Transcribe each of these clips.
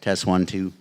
Test 1, 2.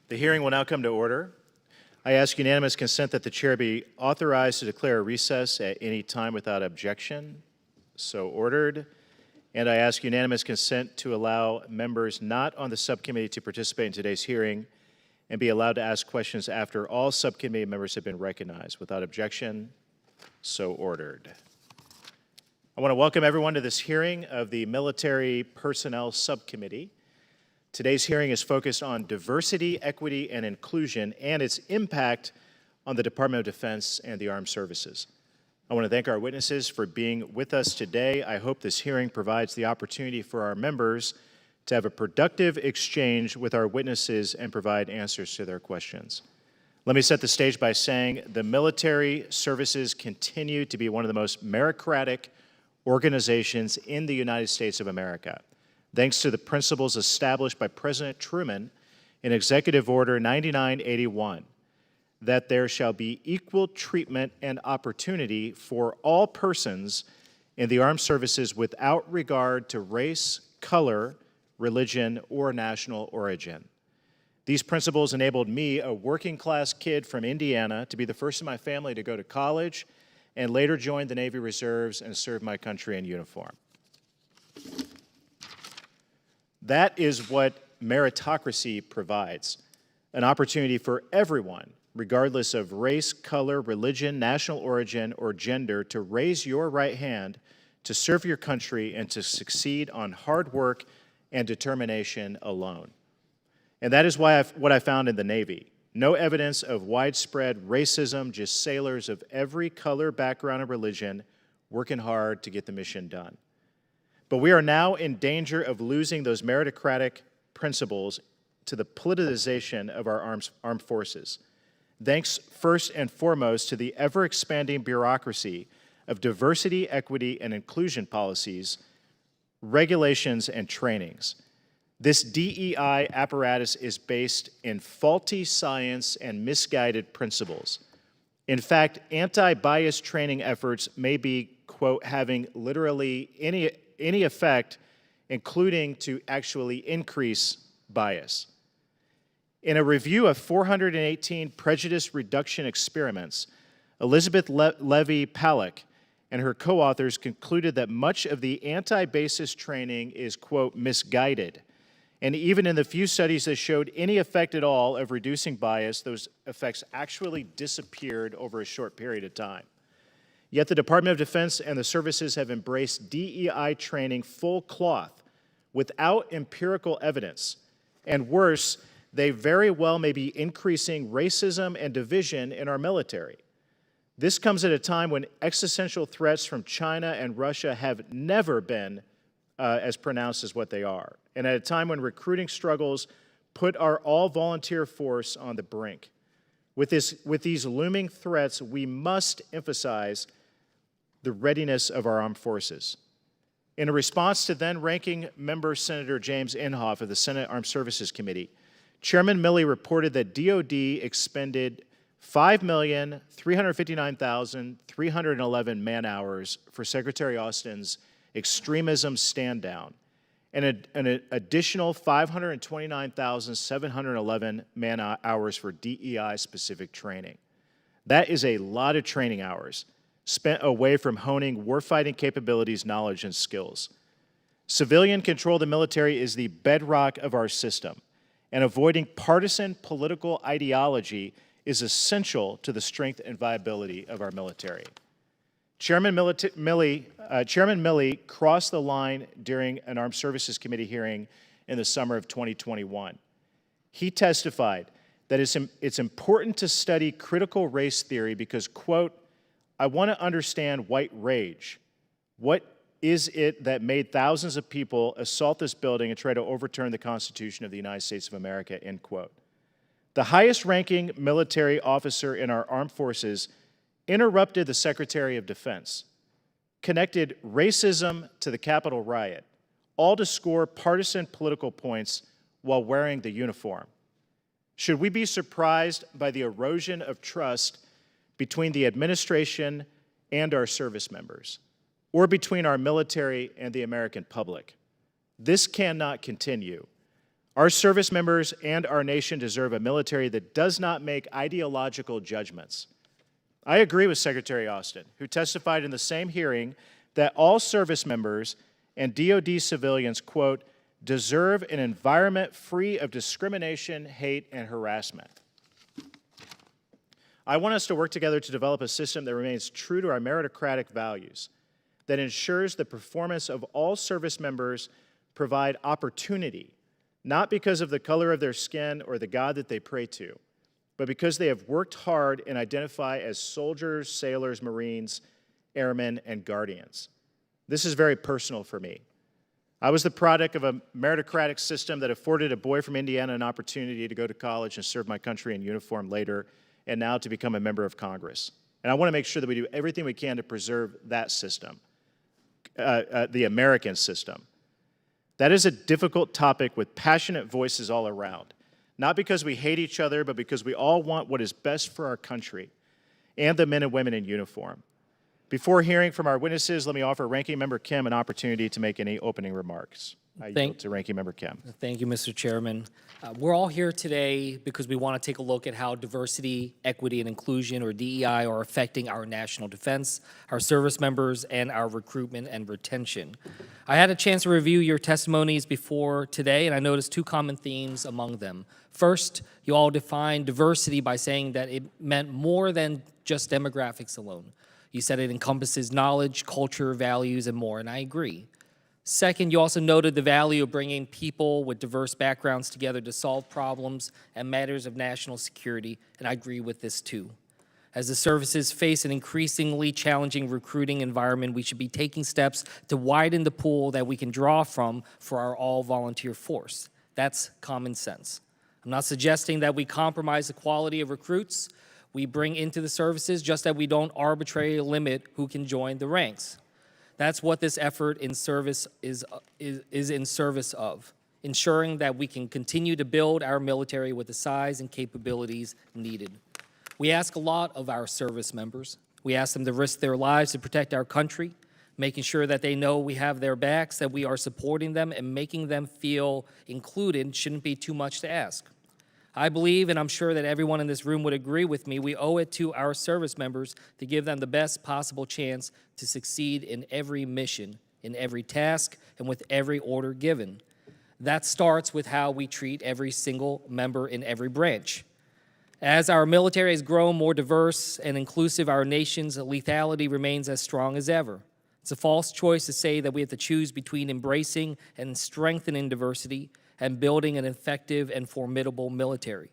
The hearing will now come to order. I ask unanimous consent that the chair be authorized to declare a recess at any time without objection. So ordered. And I ask unanimous consent to allow members not on the subcommittee to participate in today's hearing and be allowed to ask questions after all subcommittee members have been recognized. Without objection, so ordered. I want to welcome everyone to this hearing of the Military Personnel Subcommittee. Today's hearing is focused on diversity, equity, and inclusion and its impact on the Department of Defense and the Armed Services. I want to thank our witnesses for being with us today. I hope this hearing provides the opportunity for our members to have a productive exchange with our witnesses and provide answers to their questions. Let me set the stage by saying the military services continue to be one of the most meritocratic organizations in the United States of America, thanks to the principles established by President Truman in Executive Order 9981, that there shall be equal treatment and opportunity for all persons in the armed services without regard to race, color, religion, or national origin. These principles enabled me, a working-class kid from Indiana, to be the first in my family to go to college and later join the Navy Reserves and serve my country in uniform. That is what meritocracy provides, an opportunity for everyone, regardless of race, color, religion, national origin, or gender, to raise your right hand to serve your country and to succeed on hard work and determination alone. And that is what I found in the Navy. No evidence of widespread racism, just sailors of every color, background, and religion working hard to get the mission done. But we are now in danger of losing those meritocratic principles to the politicization of our armed forces, thanks first and foremost to the ever-expanding bureaucracy of diversity, equity, and inclusion policies, regulations, and trainings. This DEI apparatus is based in faulty science and misguided principles. In fact, anti-bias training efforts may be, quote, having literally any effect, including to actually increase bias. In a review of 418 prejudice reduction experiments, Elizabeth Levy-Palak and her co-authors concluded that much of the anti-basis training is, quote, misguided. And even in the few studies that showed any effect at all of reducing bias, those effects actually disappeared over a short period of time. Yet the Department of Defense and the services have embraced DEI training full cloth without empirical evidence. And worse, they very well may be increasing racism and division in our military. This comes at a time when existential threats from China and Russia have never been as pronounced as what they are, and at a time when recruiting struggles put our all-volunteer force on the brink. With these looming threats, we must emphasize the readiness of our armed forces. In a response to then-ranking member Senator James Inhofe of the Senate Armed Services Committee, Chairman Milley reported that DoD expended 5,359,311 man-hours for Secretary Austin's extremism stand-down, and an additional 529,711 man-hours for DEI-specific training. That is a lot of training hours spent away from honing warfighting capabilities, knowledge, and skills. Civilian control of the military is the bedrock of our system, and abiling partisan political ideology is essential to the strength and viability of our military. Chairman Milley crossed the line during an Armed Services Committee hearing in the summer of 2021. He testified that it's important to study critical race theory because, quote, I want to understand white rage. What is it that made thousands of people assault this building and try to overturn the Constitution of the United States of America, end quote. The highest-ranking military officer in our armed forces interrupted the Secretary of Defense, connected racism to the Capitol riot, all to score partisan political points while wearing the uniform. Should we be surprised by the erosion of trust between the administration and our service members, or between our military and the American public? This cannot continue. Our service members and our nation deserve a military that does not make ideological judgments. I agree with Secretary Austin, who testified in the same hearing that all service members and DoD civilians, quote, deserve an environment free of discrimination, hate, and harassment. I want us to work together to develop a system that remains true to our meritocratic values, that ensures the performance of all service members provide opportunity, not because of the color of their skin or the God that they pray to, but because they have worked hard and identify as soldiers, sailors, Marines, airmen, and guardians. This is very personal for me. I was the product of a meritocratic system that afforded a boy from Indiana an opportunity to go to college and serve my country in uniform later, and now to become a member of Congress. And I want to make sure that we do everything we can to preserve that system, the American system. That is a difficult topic with passionate voices all around, not because we hate each other, but because we all want what is best for our country and the men and women in uniform. Before hearing from our witnesses, let me offer Ranking Member Kim an opportunity to make any opening remarks. I yield to Ranking Member Kim. Thank you, Mr. Chairman. We're all here today because we want to take a look at how diversity, equity, and inclusion, or DEI, are affecting our national defense, our service members, and our recruitment and retention. I had a chance to review your testimonies before today, and I noticed two common themes among them. First, you all defined diversity by saying that it meant more than just demographics alone. You said it encompasses knowledge, culture, values, and more, and I agree. Second, you also noted the value of bringing people with diverse backgrounds together to solve problems and matters of national security, and I agree with this too. As the services face an increasingly challenging recruiting environment, we should be taking steps to widen the pool that we can draw from for our all-volunteer force. That's common sense. I'm not suggesting that we compromise the quality of recruits we bring into the services, just that we don't arbitrarily limit who can join the ranks. That's what this effort in service is in service of, ensuring that we can continue to build our military with the size and capabilities needed. We ask a lot of our service members. We ask them to risk their lives to protect our country, making sure that they know we have their backs, that we are supporting them, and making them feel included shouldn't be too much to ask. I believe, and I'm sure that everyone in this room would agree with me, we owe it to our service members to give them the best possible chance to succeed in every mission, in every task, and with every order given. That starts with how we treat every single member in every branch. As our military has grown more diverse and inclusive, our nation's lethality remains as strong as ever. It's a false choice to say that we have to choose between embracing and strengthening diversity and building an effective and formidable military.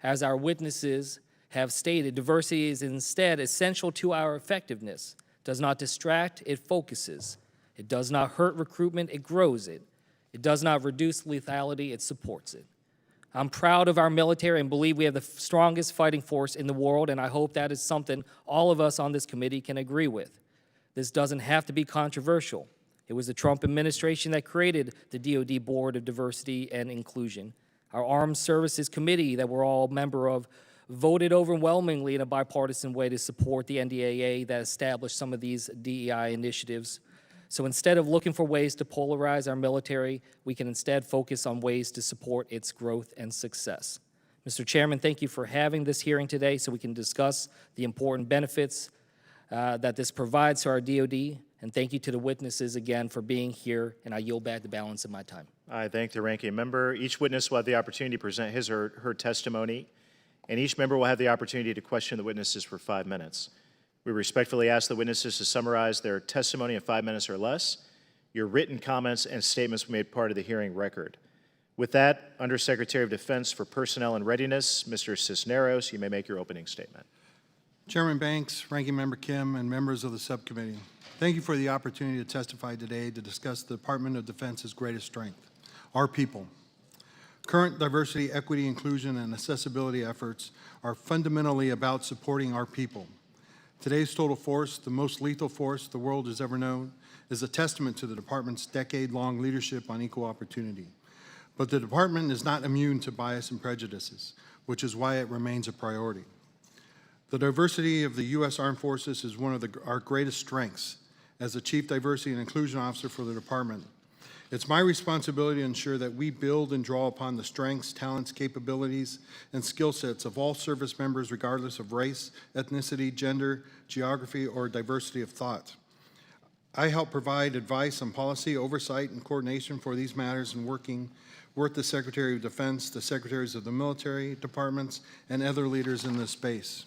As our witnesses have stated, diversity is instead essential to our effectiveness. It does not distract, it focuses. It does not hurt recruitment, it grows it. It does not reduce lethality, it supports it. I'm proud of our military and believe we have the strongest fighting force in the world, and I hope that is something all of us on this committee can agree with. This doesn't have to be controversial. It was the Trump administration that created the DoD Board of Diversity and Inclusion. Our Armed Services Committee that we're all a member of voted overwhelmingly in a bipartisan way to support the NDAA that established some of these DEI initiatives. So instead of looking for ways to polarize our military, we can instead focus on ways to support its growth and success. Mr. Chairman, thank you for having this hearing today so we can discuss the important benefits that this provides to our DoD. And thank you to the witnesses again for being here, and I yield back the balance of my time. I thank the ranking member. Each witness will have the opportunity to present his or her testimony, and each member will have the opportunity to question the witnesses for 5 minutes. We respectfully ask the witnesses to summarize their testimony in 5 minutes or less. Your written comments and statements will be made part of the hearing record. With that, Undersecretary of Defense for Personnel and Readiness, Mr. Cisneros, you may make your opening statement. Chairman Banks, Ranking Member Kim, and members of the subcommittee, thank you for the opportunity to testify today to discuss the Department of Defense's greatest strength, our people. Current diversity, equity, inclusion, and accessibility efforts are fundamentally about supporting our people. Today's total force, the most lethal force the world has ever known, is a testament to the Department's decade-long leadership on equal opportunity. But the Department is not immune to bias and prejudices, which is why it remains a priority. The diversity of the U.S. Armed Forces is one of our greatest strengths. As the Chief Diversity and Inclusion Officer for the Department, It's my responsibility to ensure that we build and draw upon the strengths, talents, capabilities, and skill sets of all service members regardless of race, ethnicity, gender, geography, or diversity of thought. I help provide advice on policy, oversight, and coordination for these matters in working with the Secretary of Defense, the Secretaries of the military departments, and other leaders in this space.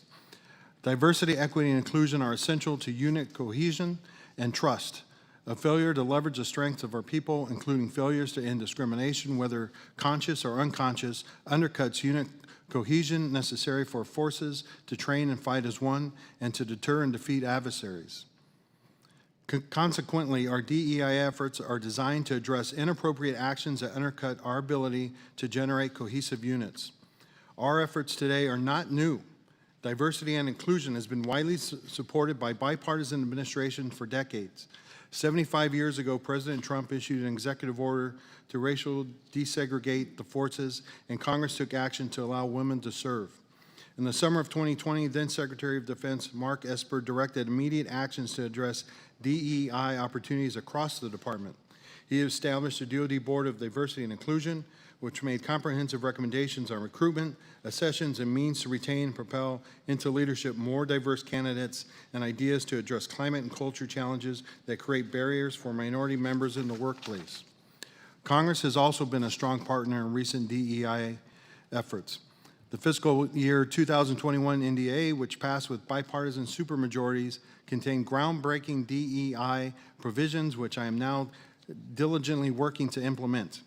Diversity, equity, and inclusion are essential to unit cohesion and trust. A failure to leverage the strengths of our people, including failures to end discrimination, whether conscious or unconscious, undercuts unit cohesion necessary for forces to train and fight as one and to deter and defeat adversaries. Consequently, our DEI efforts are designed to address inappropriate actions that undercut our ability to generate cohesive units. Our efforts today are not new. Diversity and inclusion has been widely supported by bipartisan administrations for decades. 75 years ago, President Trump issued an executive order to racial desegregate the forces, and Congress took action to allow women to serve. In the summer of 2020, then Secretary of Defense Mark Esper directed immediate actions to address DEI opportunities across the department. He established the DoD Board of Diversity and Inclusion, which made comprehensive recommendations on recruitment, accessions, and means to retain and propel into leadership more diverse candidates and ideas to address climate and culture challenges that create barriers for minority members in the workplace. Congress has also been a strong partner in recent DEI efforts. The fiscal year 2021 NDA, which passed with bipartisan supermajorities, contained groundbreaking DEI provisions, which I am now diligently working to implement.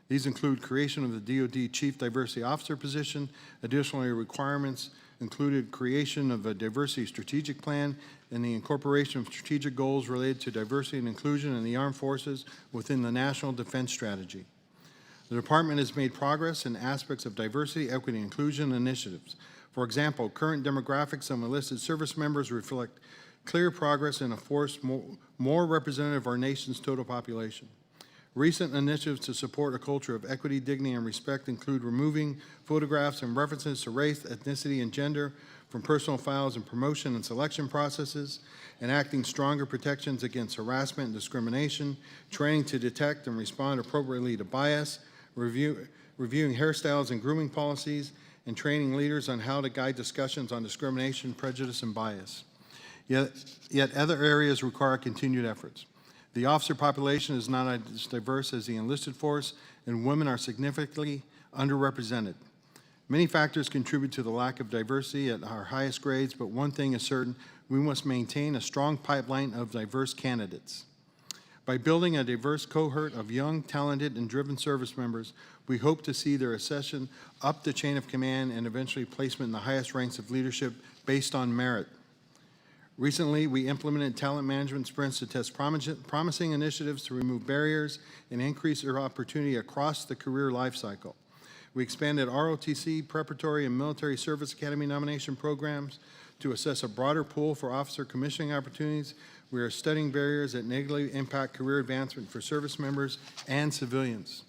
These include creation of the DoD Chief Diversity Officer position. Additionally, requirements included creation of a diversity strategic plan and the incorporation of strategic goals related to diversity and inclusion in the armed forces within the National Defense Strategy. The Department has made progress in aspects of diversity, equity, and inclusion initiatives. For example, current demographics of enlisted service members reflect clear progress in a force more representative of our nation's total population. Recent initiatives to support a culture of equity, dignity, and respect include removing photographs and references to race, ethnicity, and gender from personal files and promotion and selection processes, enacting stronger protections against harassment and discrimination, training to detect and respond appropriately to bias, reviewing hairstyles and grooming policies, and training leaders on how to guide discussions on discrimination, prejudice, and bias. Yet other areas require continued efforts. The officer population is not as diverse as the enlisted force, and women are significantly underrepresented. Many factors contribute to the lack of diversity at our highest grades, but one thing is certain: we must maintain a strong pipeline of diverse candidates. By building a diverse cohort of young, talented, and driven service members, we hope to see their accession up the chain of command and eventually placement in the highest ranks of leadership based on merit. Recently, we implemented talent management sprints to test promising initiatives to remove barriers and increase their opportunity across the career life cycle. We expanded ROTC, preparatory, and military service academy nomination programs to assess a broader pool for officer commissioning opportunities. We are studying barriers that negatively impact career advancement for service members and civilians.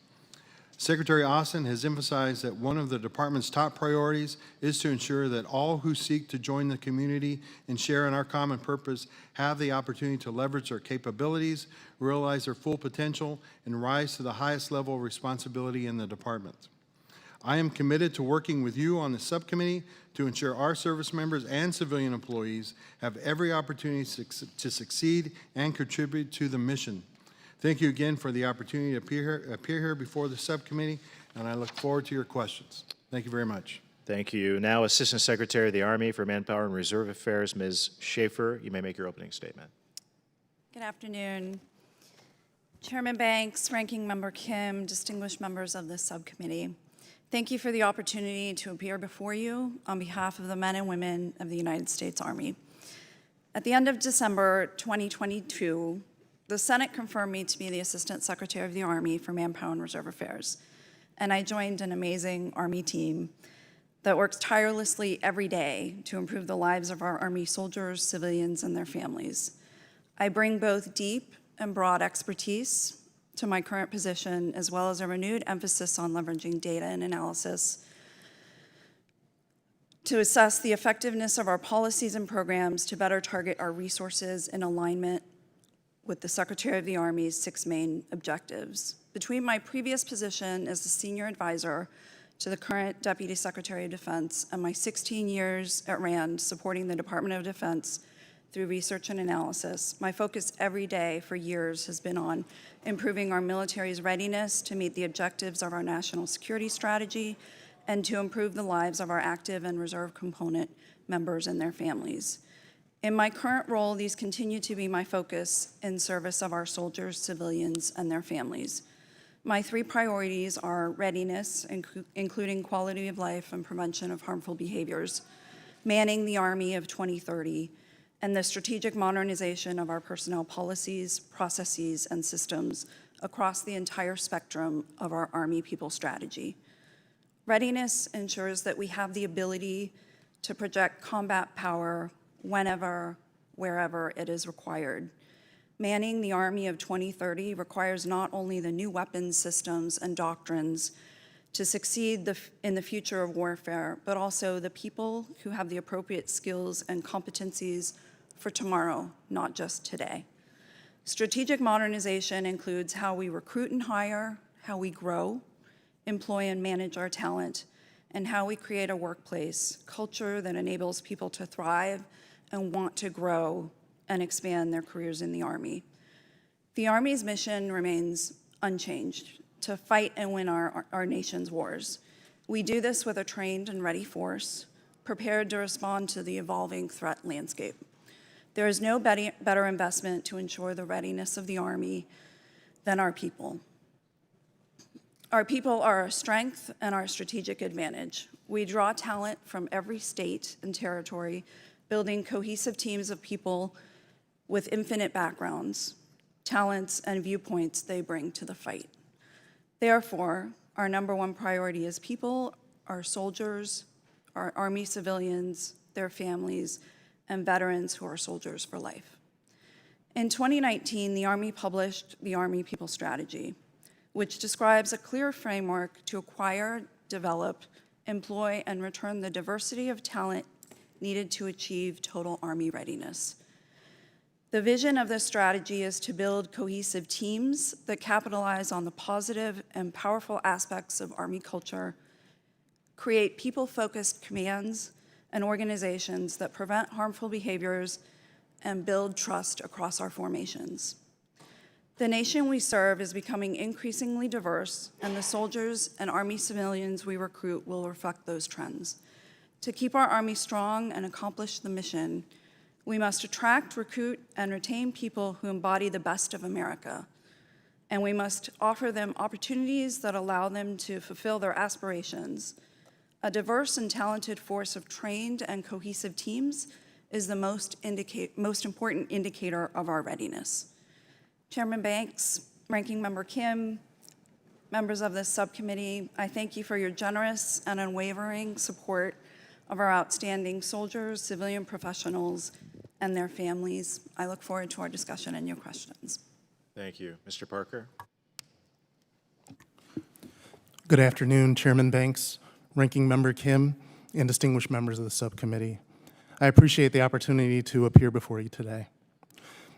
Secretary Austin has emphasized that one of the department's top priorities is to ensure that all who seek to join the community and share in our common purpose have the opportunity to leverage their capabilities, realize their full potential, and rise to the highest level of responsibility in the department. I am committed to working with you on the subcommittee to ensure our service members and civilian employees have every opportunity to succeed and contribute to the mission. Thank you again for the opportunity to appear here before the subcommittee, and I look forward to your questions. Thank you very much. Thank you. Now, Assistant Secretary of the Army for Manpower and Reserve Affairs, Ms. Schaefer, you may make your opening statement. Good afternoon. Chairman Banks, Ranking Member Kim, distinguished members of the subcommittee. Thank you for the opportunity to appear before you on behalf of the men and women of the United States Army. At the end of December 2022, the Senate confirmed me to be the Assistant Secretary of the Army for Manpower and Reserve Affairs, and I joined an amazing Army team that works tirelessly every day to improve the lives of our Army soldiers, civilians, and their families. I bring both deep and broad expertise to my current position, as well as a renewed emphasis on leveraging data and analysis to assess the effectiveness of our policies and programs to better target our resources in alignment with the Secretary of the Army's 6 main objectives. Between my previous position as the senior advisor to the current Deputy Secretary of Defense and my 16 years at RAND supporting the Department of Defense through research and analysis, my focus every day for years has been on improving our military's readiness to meet the objectives of our national security strategy and to improve the lives of our active and reserve component members and their families. In my current role, these continue to be my focus in service of our soldiers, civilians, and their families. My 3 priorities are readiness, including quality of life and prevention of harmful behaviors, manning the Army of 2030, and the strategic modernization of our personnel policies, processes, and systems across the entire spectrum of our Army People strategy. Readiness ensures that we have the ability to project combat power whenever, wherever it is required. Manning the Army of 2030 requires not only the new weapons systems and doctrines to succeed in the future of warfare, but also the people who have the appropriate skills and competencies for tomorrow, not just today. Strategic modernization includes how we recruit and hire, how we grow, employ and manage our talent, and how we create a workplace culture that enables people to thrive and want to grow and expand their careers in the Army. The Army's mission remains unchanged: to fight and win our nation's wars. We do this with a trained and ready force, prepared to respond to the evolving threat landscape. There is no better investment to ensure the readiness of the Army than our people. Our people are our strength and our strategic advantage. We draw talent from every state and territory, building cohesive teams of people with infinite backgrounds, talents, and viewpoints they bring to the fight. Therefore, our number 1 priority is people, our soldiers, our Army civilians, their families, and veterans who are soldiers for life. In 2019, the Army published the Army People Strategy, which describes a clear framework to acquire, develop, employ, and return the diversity of talent needed to achieve total Army readiness. The vision of this strategy is to build cohesive teams that capitalize on the positive and powerful aspects of Army culture, create people-focused commands and organizations that prevent harmful behaviors, and build trust across our formations. The nation we serve is becoming increasingly diverse, and the soldiers and Army civilians we recruit will reflect those trends. To keep our Army strong and accomplish the mission, we must attract, recruit, and retain people who embody the best of America, and we must offer them opportunities that allow them to fulfill their aspirations. A diverse and talented force of trained and cohesive teams is the most important indicator of our readiness. Chairman Banks, Ranking Member Kim, members of this subcommittee, I thank you for your generous and unwavering support of our outstanding soldiers, civilian professionals, and their families. I look forward to our discussion and your questions. Thank you. Mr. Parker? Good afternoon, Chairman Banks, Ranking Member Kim, and distinguished members of the subcommittee. I appreciate the opportunity to appear before you today.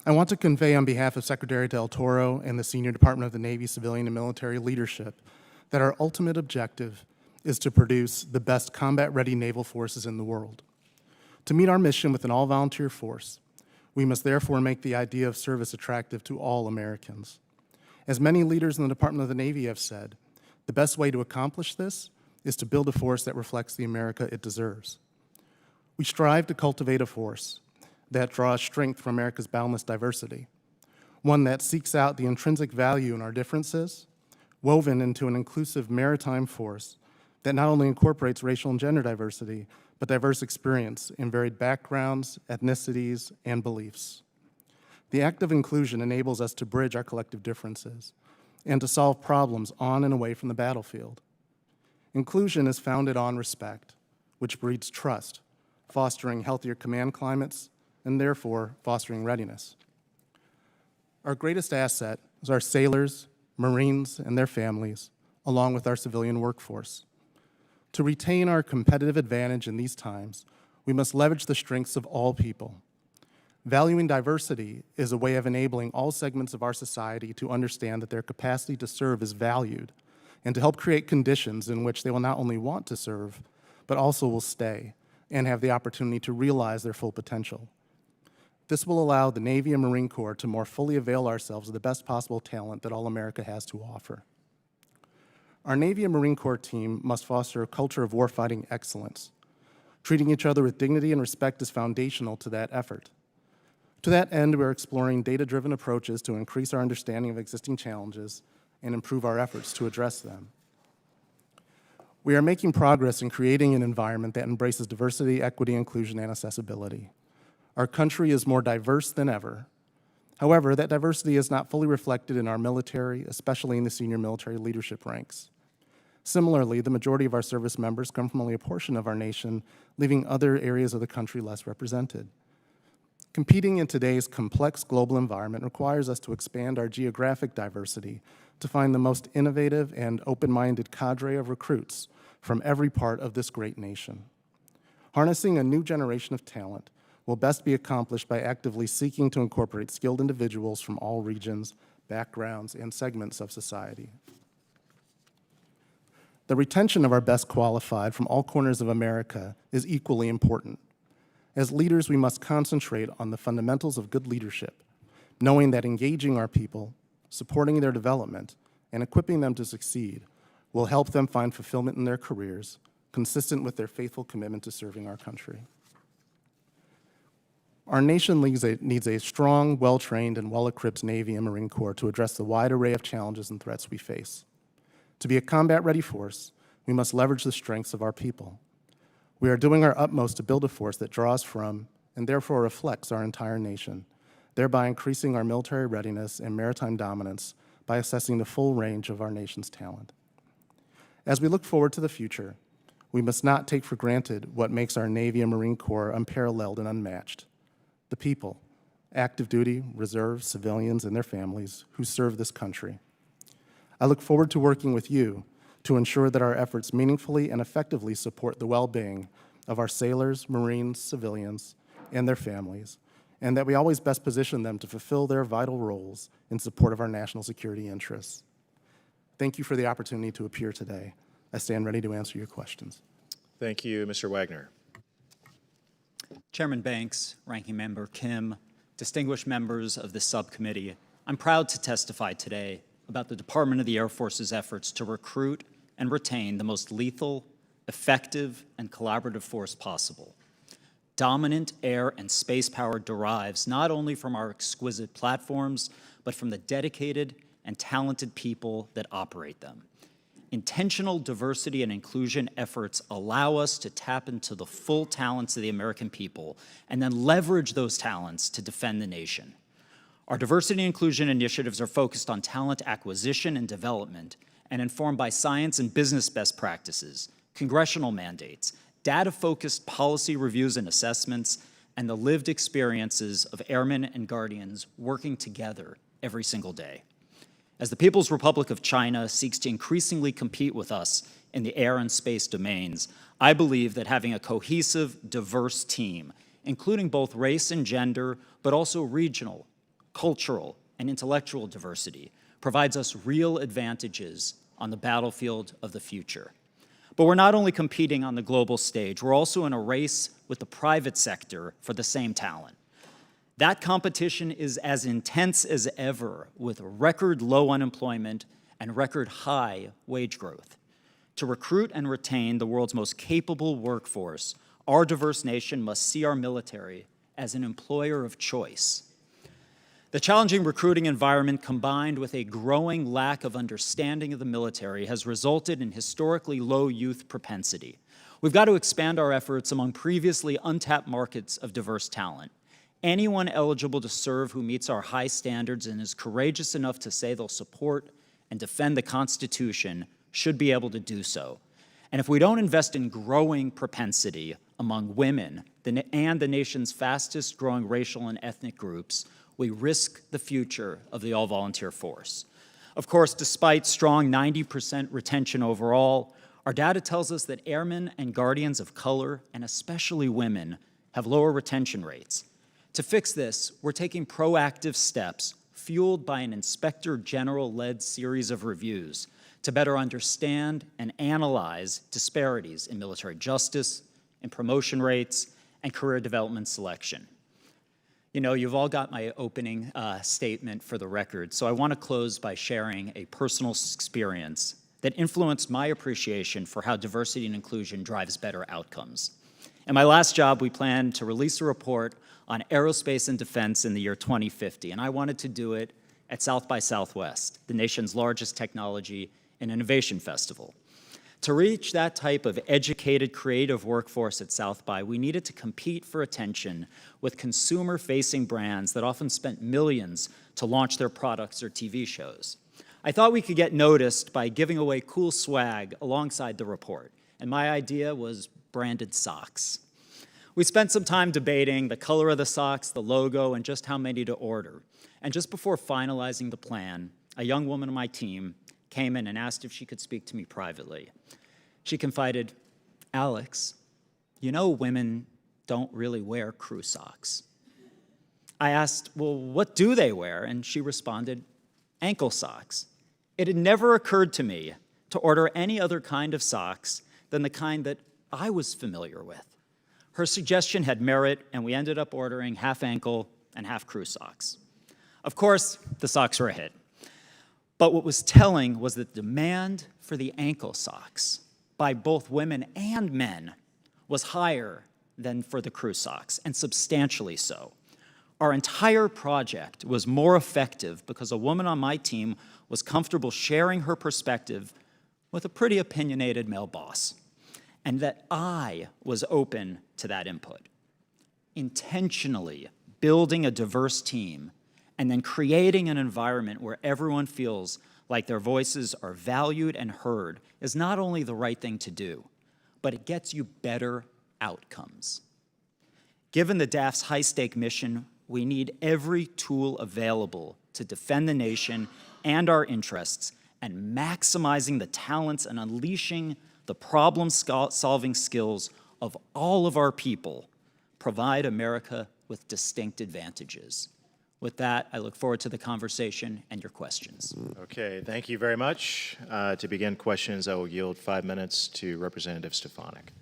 I want to convey on behalf of Secretary Del Toro and the Senior Department of the Navy Civilian and Military Leadership that our ultimate objective is to produce the best combat-ready naval forces in the world. To meet our mission with an all-volunteer force, we must therefore make the idea of service attractive to all Americans. As many leaders in the Department of the Navy have said, the best way to accomplish this is to build a force that reflects the America it deserves. We strive to cultivate a force that draws strength from America's boundless diversity, one that seeks out the intrinsic value in our differences, woven into an inclusive maritime force that not only incorporates racial and gender diversity, but diverse experience in varied backgrounds, ethnicities, and beliefs. The act of inclusion enables us to bridge our collective differences and to solve problems on and away from the battlefield. Inclusion is founded on respect, which breeds trust, fostering healthier command climates, and therefore fostering readiness. Our greatest asset is our sailors, Marines, and their families, along with our civilian workforce. To retain our competitive advantage in these times, we must leverage the strengths of all people. Valuing diversity is a way of enabling all segments of our society to understand that their capacity to serve is valued and to help create conditions in which they will not only want to serve, but also will stay and have the opportunity to realize their full potential. This will allow the Navy and Marine Corps to more fully avail ourselves of the best possible talent that all America has to offer. Our Navy and Marine Corps team must foster a culture of warfighting excellence. Treating each other with dignity and respect is foundational to that effort. To that end, we're exploring data-driven approaches to increase our understanding of existing challenges and improve our efforts to address them. We are making progress in creating an environment that embraces diversity, equity, inclusion, and accessibility. Our country is more diverse than ever. However, that diversity is not fully reflected in our military, especially in the senior military leadership ranks. Similarly, the majority of our service members come from only a portion of our nation, leaving other areas of the country less represented. Competing in today's complex global environment requires us to expand our geographic diversity to find the most innovative and open-minded cadre of recruits from every part of this great nation. Harnessing a new generation of talent will best be accomplished by actively seeking to incorporate skilled individuals from all regions, backgrounds, and segments of society. The retention of our best qualified from all corners of America is equally important. As leaders, we must concentrate on the fundamentals of good leadership, knowing that engaging our people, supporting their development, and equipping them to succeed will help them find fulfillment in their careers, consistent with their faithful commitment to serving our country. Our nation needs a strong, well-trained, and well-equipped Navy and Marine Corps to address the wide array of challenges and threats we face. To be a combat-ready force, we must leverage the strengths of our people. We are doing our utmost to build a force that draws from and therefore reflects our entire nation, thereby increasing our military readiness and maritime dominance by assessing the full range of our nation's talent. As we look forward to the future, we must not take for granted what makes our Navy and Marine Corps unparalleled and unmatched: the people, active duty, reserve, civilians, and their families who serve this country. I look forward to working with you to ensure that our efforts meaningfully and effectively support the well-being of our sailors, Marines, civilians, and their families, and that we always best position them to fulfill their vital roles in support of our national security interests. Thank you for the opportunity to appear today. I stand ready to answer your questions. Thank you, Mr. Wagner. Chairman Banks, Ranking Member Kim, distinguished members of this subcommittee, I'm proud to testify today about the Department of the Air Force's efforts to recruit and retain the most lethal, effective, and collaborative force possible. Dominant air and space power derives not only from our exquisite platforms, but from the dedicated and talented people that operate them. Intentional diversity and inclusion efforts allow us to tap into the full talents of the American people and then leverage those talents to defend the nation. Our diversity and inclusion initiatives are focused on talent acquisition and development and informed by science and business best practices, congressional mandates, data-focused policy reviews and assessments, and the lived experiences of airmen and guardians working together every single day. As the People's Republic of China seeks to increasingly compete with us in the air and space domains, I believe that having a cohesive, diverse team, including both race and gender, but also regional, cultural, and intellectual diversity, provides us real advantages on the battlefield of the future. But we're not only competing on the global stage, we're also in a race with the private sector for the same talent. That competition is as intense as ever, with record low unemployment and record high wage growth. To recruit and retain the world's most capable workforce, our diverse nation must see our military as an employer of choice. The challenging recruiting environment, combined with a growing lack of understanding of the military, has resulted in historically low youth propensity. We've got to expand our efforts among previously untapped markets of diverse talent. Anyone eligible to serve who meets our high standards and is courageous enough to say they'll support and defend the Constitution should be able to do so. And if we don't invest in growing propensity among women and the nation's fastest growing racial and ethnic groups, we risk the future of the all-volunteer force. Of course, despite strong 90% retention overall, our data tells us that airmen and guardians of color, and especially women, have lower retention rates. To fix this, we're taking proactive steps fueled by an Inspector General-led series of reviews to better understand and analyze disparities in military justice, in promotion rates, and career development selection. You know, you've all got my opening statement for the record, so I want to close by sharing a personal experience that influenced my appreciation for how diversity and inclusion drives better outcomes. In my last job, we planned to release a report on aerospace and defense in the year 2050, and I wanted to do it at South by Southwest, the nation's largest technology and innovation festival. To reach that type of educated, creative workforce at South by, we needed to compete for attention with consumer-facing brands that often spent millions to launch their products or TV shows. I thought we could get noticed by giving away cool swag alongside the report, and my idea was branded socks. We spent some time debating the color of the socks, the logo, and just how many to order. And just before finalizing the plan, a young woman on my team came in and asked if she could speak to me privately. She confided, "Alex, you know women don't really wear crew socks." I asked, "Well, what do they wear?" And she responded, "Ankle socks." It had never occurred to me to order any other kind of socks than the kind that I was familiar with. Her suggestion had merit, and we ended up ordering half ankle and half crew socks. Of course, the socks were a hit. But what was telling was that demand for the ankle socks by both women and men was higher than for the crew socks, and substantially so. Our entire project was more effective because a woman on my team was comfortable sharing her perspective with a pretty opinionated male boss, and that I was open to that input. Intentionally building a diverse team and then creating an environment where everyone feels like their voices are valued and heard is not only the right thing to do, but it gets you better outcomes. Given the DAF's high-stake mission, we need every tool available to defend the nation and our interests, and maximizing the talents and unleashing the problem-solving skills of all of our people provide America with distinct advantages. With that, I look forward to the conversation and your questions. Okay, thank you very much. To begin questions, I will yield 5 minutes to Representative Stefanik.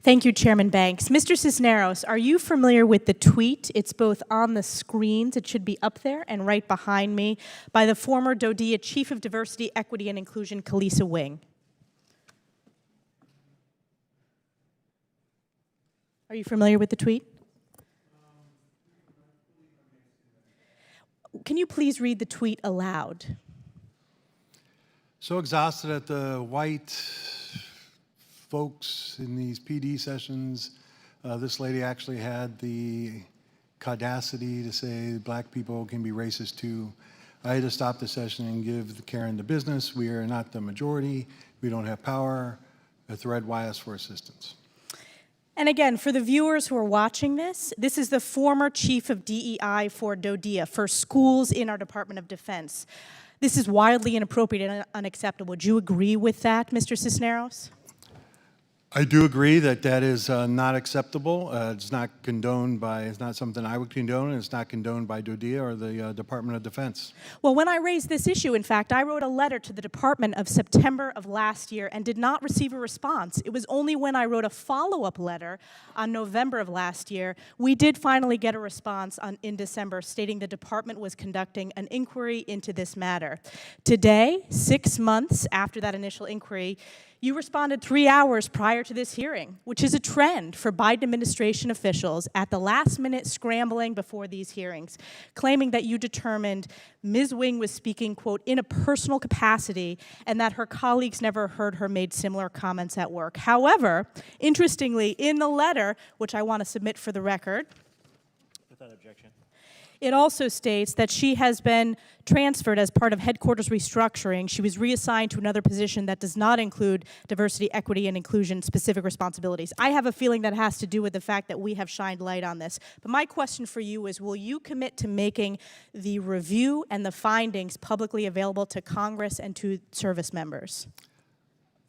Thank you, Chairman Banks. Mr. Cisneros, are you familiar with the tweet? It's both on the screens, it should be up there, and right behind me, by the former DoD Chief of Diversity, Equity, and Inclusion, Kalisa Wing. Are you familiar with the tweet? Can you please read the tweet aloud? So exhausted at the white folks in these PD sessions, this lady actually had the audacity to say black people can be racist too. I had to stop the session and give Karen the business. We are not the majority. We don't have power. A thread, why us for assistance. And again, for the viewers who are watching this is the former chief of DEI for DoD, for schools in our Department of Defense. This is wildly inappropriate and unacceptable. Would you agree with that, Mr. Cisneros? I do agree that that is not acceptable. It's not condoned by, it's not something I would condone, and it's not condoned by DoD or the Department of Defense. Well, when I raised this issue, in fact, I wrote a letter to the Department of September of last year and did not receive a response. It was only when I wrote a follow-up letter on November of last year, we did finally get a response in December stating the department was conducting an inquiry into this matter. Today, 6 months after that initial inquiry, you responded 3 hours prior to this hearing, which is a trend for Biden administration officials at the last minute scrambling before these hearings, claiming that you determined Ms. Wing was speaking, quote, in a personal capacity, and that her colleagues never heard her made similar comments at work. However, interestingly, in the letter, which I want to submit for the record, Without objection. it also states that she has been transferred as part of headquarters restructuring. She was reassigned to another position that does not include diversity, equity, and inclusion specific responsibilities. I have a feeling that has to do with the fact that we have shined light on this. But my question for you is, will you commit to making the review and the findings publicly available to Congress and to service members?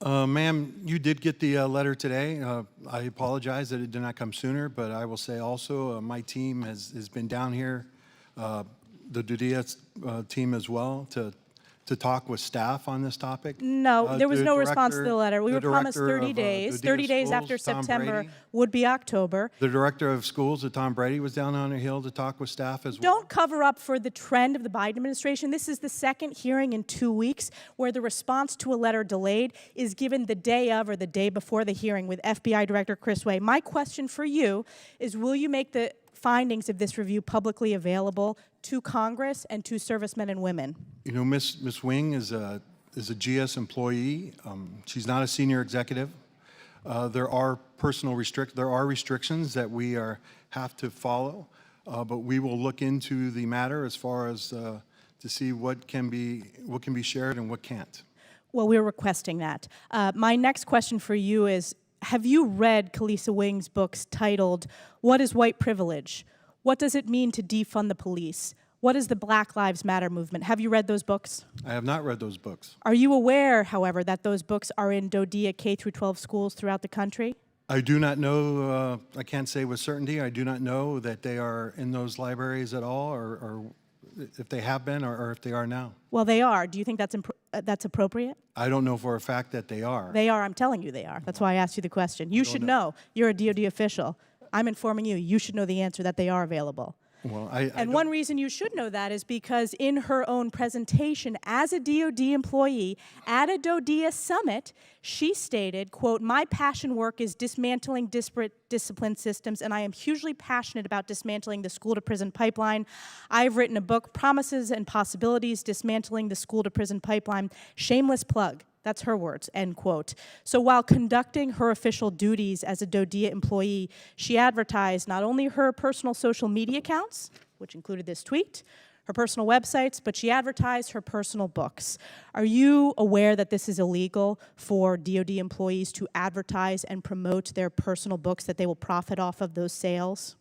Ma'am, you did get the letter today. I apologize that it did not come sooner, but I will say also my team has been down here, the DoD team as well, to talk with staff on this topic. No, there was The no response to the letter. We the were promised director 30 of, days. DoD 30 days after Schools, Tom September Brady. would be October. The director of schools, Tom Brady, was down on the Hill to talk with staff as well. Don't cover up for the trend of the Biden administration. This is the second hearing in 2 weeks where the response to a letter delayed is given the day of or the day before the hearing with FBI Director Chris Wray. My question for you is, will you make the findings of this review publicly available to Congress and to servicemen and women? You know, Ms. Wing is a GS employee. She's not a senior executive. There are restrictions that we have to follow, but we will look into the matter as far as to see what can be shared and what can't. Well, we're requesting that. My next question for you is, have you read Kalisa Wing's books titled, What is White Privilege? What Does It Mean to Defund the Police? What is the Black Lives Matter movement? Have you read those books? I have not read those books. Are you aware, however, that those books are in DoD K-12 schools throughout the country? I do not know, I can't say with certainty, I do not know that they are in those libraries at all, or if they have been, or if they are now. Well, they are. Do you think that's appropriate? I don't know for a fact that they are. They are. I'm telling you they are. That's why I asked you the question. You should know. You're a DoD official. I'm informing you. You should know the answer that they are available. Well, And one reason you should know that is because in her own presentation as a DoD employee at a DoD summit, she stated, quote, "My passion work is dismantling disparate discipline systems, and I am hugely passionate about dismantling the school-to-prison pipeline. I've written a book, Promises and Possibilities, Dismantling the School-to-Prison Pipeline." Shameless plug. That's her words, end quote. So while conducting her official duties as a DoD employee, she advertised not only her personal social media accounts, which included this tweet, her personal websites, but she advertised her personal books. Are you aware that this is illegal for DoD employees to advertise and promote their personal books, that they will profit off of those sales?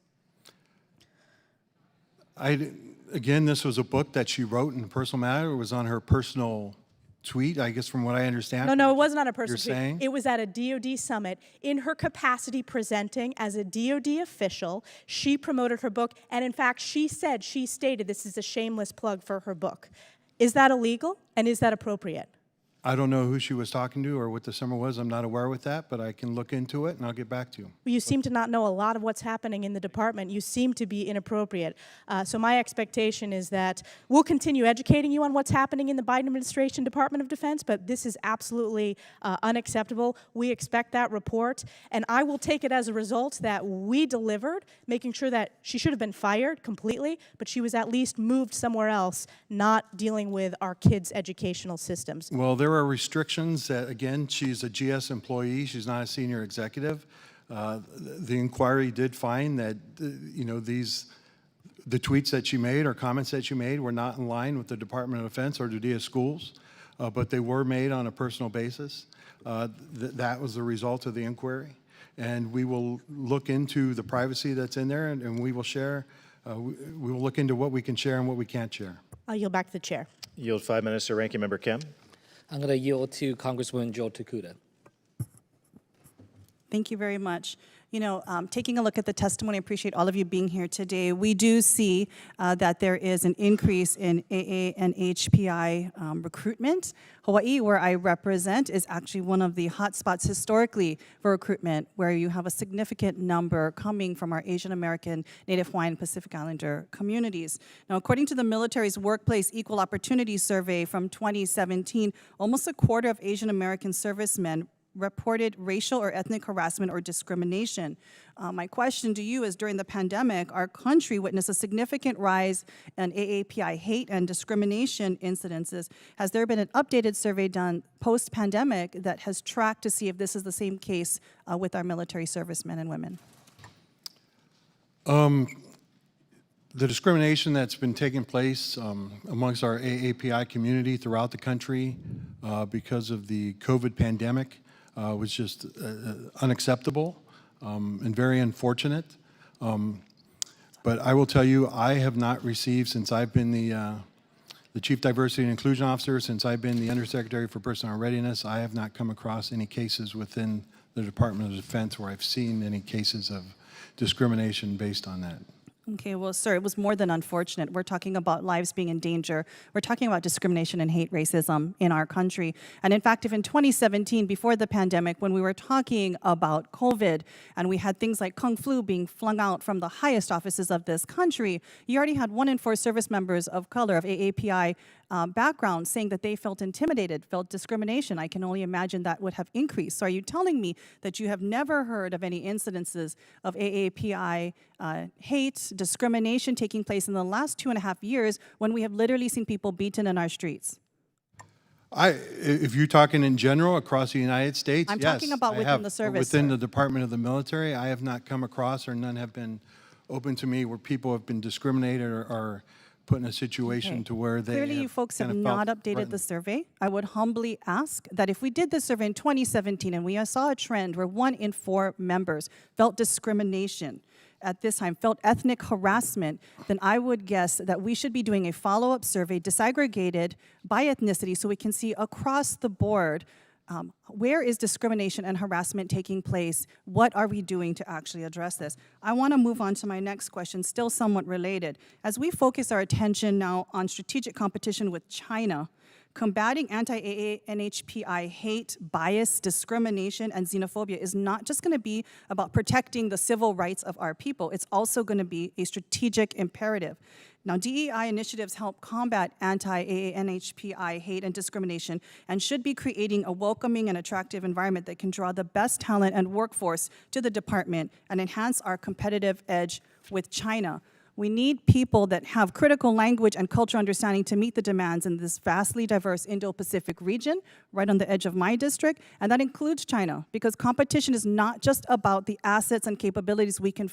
Again, this was a book that she wrote in a personal matter. It was on her personal tweet, I guess, from what I understand. No, it wasn't on a personal You're tweet. saying? It was at a DoD summit. In her capacity presenting as a DoD official, she promoted her book, and in fact, she stated this is a shameless plug for her book. Is that illegal, and is that appropriate? I don't know who she was talking to or what the summer was. I'm not aware with that, but I can look into it and I'll get back to you. Well, you seem to not know a lot of what's happening in the department. You seem to be inappropriate. So my expectation is that we'll continue educating you on what's happening in the Biden administration Department of Defense, but this is absolutely unacceptable. We expect that report, and I will take it as a result that we delivered, making sure that she should have been fired completely, but she was at least moved somewhere else, not dealing with our kids' educational systems. Well, there are restrictions that, again, she's a GS employee. She's not a senior executive. The inquiry did find that, you know, the tweets that she made or comments that she made were not in line with the Department of Defense or DoD schools, but they were made on a personal basis. That was the result of the inquiry. And we will look into the privacy that's in there, and we will share, we will look into what we can share and what we can't share. I'll yield back to the chair. Yield 5 minutes to Ranking Member Kim. I'm going to yield to Congresswoman Joe Takuda. Thank you very much. You know, taking a look at the testimony, I appreciate all of you being here today. We do see that there is an increase in AA and HPI recruitment. Hawaii, where I represent, is actually one of the hotspots historically for recruitment, where you have a significant number coming from our Asian American, Native Hawaiian, Pacific Islander communities. Now, according to the military's Workplace Equal Opportunity Survey from 2017, almost a quarter of Asian American servicemen reported racial or ethnic harassment or discrimination. My question to you is, during the pandemic, our country witnessed a significant rise in AAPI hate and discrimination incidences. Has there been an updated survey done post-pandemic that has tracked to see if this is the same case with our military servicemen and women? The discrimination that's been taking place amongst our AAPI community throughout the country because of the COVID pandemic was just unacceptable and very unfortunate. But I will tell you, I have not received, since I've been the the Chief Diversity and Inclusion Officer, since I've been the Undersecretary for Personnel Readiness, I have not come across any cases within the Department of Defense where I've seen any cases of discrimination based on that. Okay, well, sir, it was more than unfortunate. We're talking about lives being in danger. We're talking about discrimination and hate racism in our country. And in fact, if in 2017, before the pandemic, when we were talking about COVID and we had things like Kung Flu being flung out from the highest offices of this country, you already had 1 in 4 service members of color, of AAPI background, saying that they felt intimidated, felt discrimination. I can only imagine that would have increased. So are you telling me that you have never heard of any incidences of AAPI hate, discrimination taking place in the last 2.5 years when we have literally seen people beaten in our streets? If you're talking in general across the United States, I'm yes, talking about I within have. the service, Within sir. the Department of the Military, I have not come across, or none have been open to me, where people have been discriminated or put in a situation Okay. to where they Clearly, you folks have kind of felt not updated the threatened. survey. I would humbly ask that if we did this survey in 2017 and we saw a trend where 1 in 4 members felt discrimination at this time, felt ethnic harassment, then I would guess that we should be doing a follow-up survey disaggregated by ethnicity so we can see across the board where is discrimination and harassment taking place? What are we doing to actually address this? I want to move on to my next question, still somewhat related. As we focus our attention now on strategic competition with China, combating anti-AA, NHPI hate, bias, discrimination, and xenophobia is not just going to be about protecting the civil rights of our people. It's also going to be a strategic imperative. Now, DEI initiatives help combat anti-AA, NHPI hate and discrimination and should be creating a welcoming and attractive environment that can draw the best talent and workforce to the department and enhance our competitive edge with China. We need people that have critical language and cultural understanding to meet the demands in this vastly diverse Indo-Pacific region, right on the edge of my district, and that includes China, because competition is not just about the assets and capabilities we can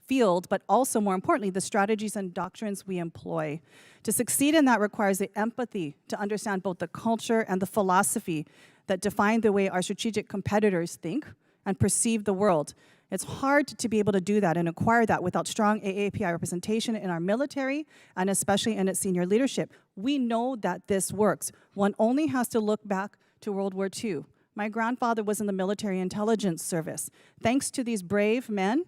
field, but also, more importantly, the strategies and doctrines we employ. To succeed in that requires the empathy to understand both the culture and the philosophy that define the way our strategic competitors think and perceive the world. It's hard to be able to do that and acquire that without strong AAPI representation in our military and especially in its senior leadership. We know that this works. One only has to look back to World War II. My grandfather was in the military intelligence service. Thanks to these brave men,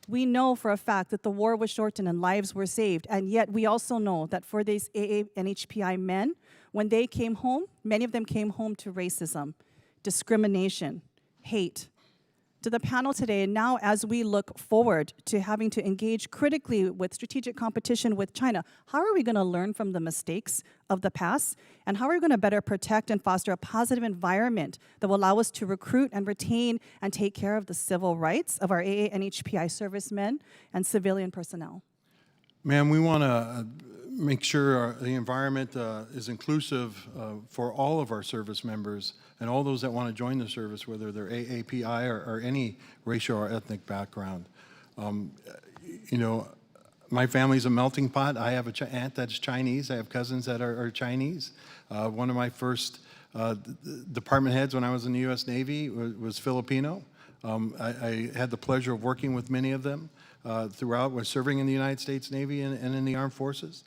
we know for a fact that the war was shortened and lives were saved. And yet we also know that for these AA and HPI men, when they came home, many of them came home to racism, discrimination, hate. To the panel today, now as we look forward to having to engage critically with strategic competition with China, how are we going to learn from the mistakes of the past? And how are we going to better protect and foster a positive environment that will allow us to recruit and retain and take care of the civil rights of our AA and HPI servicemen and civilian personnel? Ma'am, we want to make sure the environment is inclusive for all of our service members and all those that want to join the service, whether they're AAPI or any racial or ethnic background. You know, my family's a melting pot. I have an aunt that's Chinese. I have cousins that are Chinese. One of my first department heads when I was in the U.S. Navy was Filipino. I had the pleasure of working with many of them throughout, was serving in the United States Navy and in the armed forces.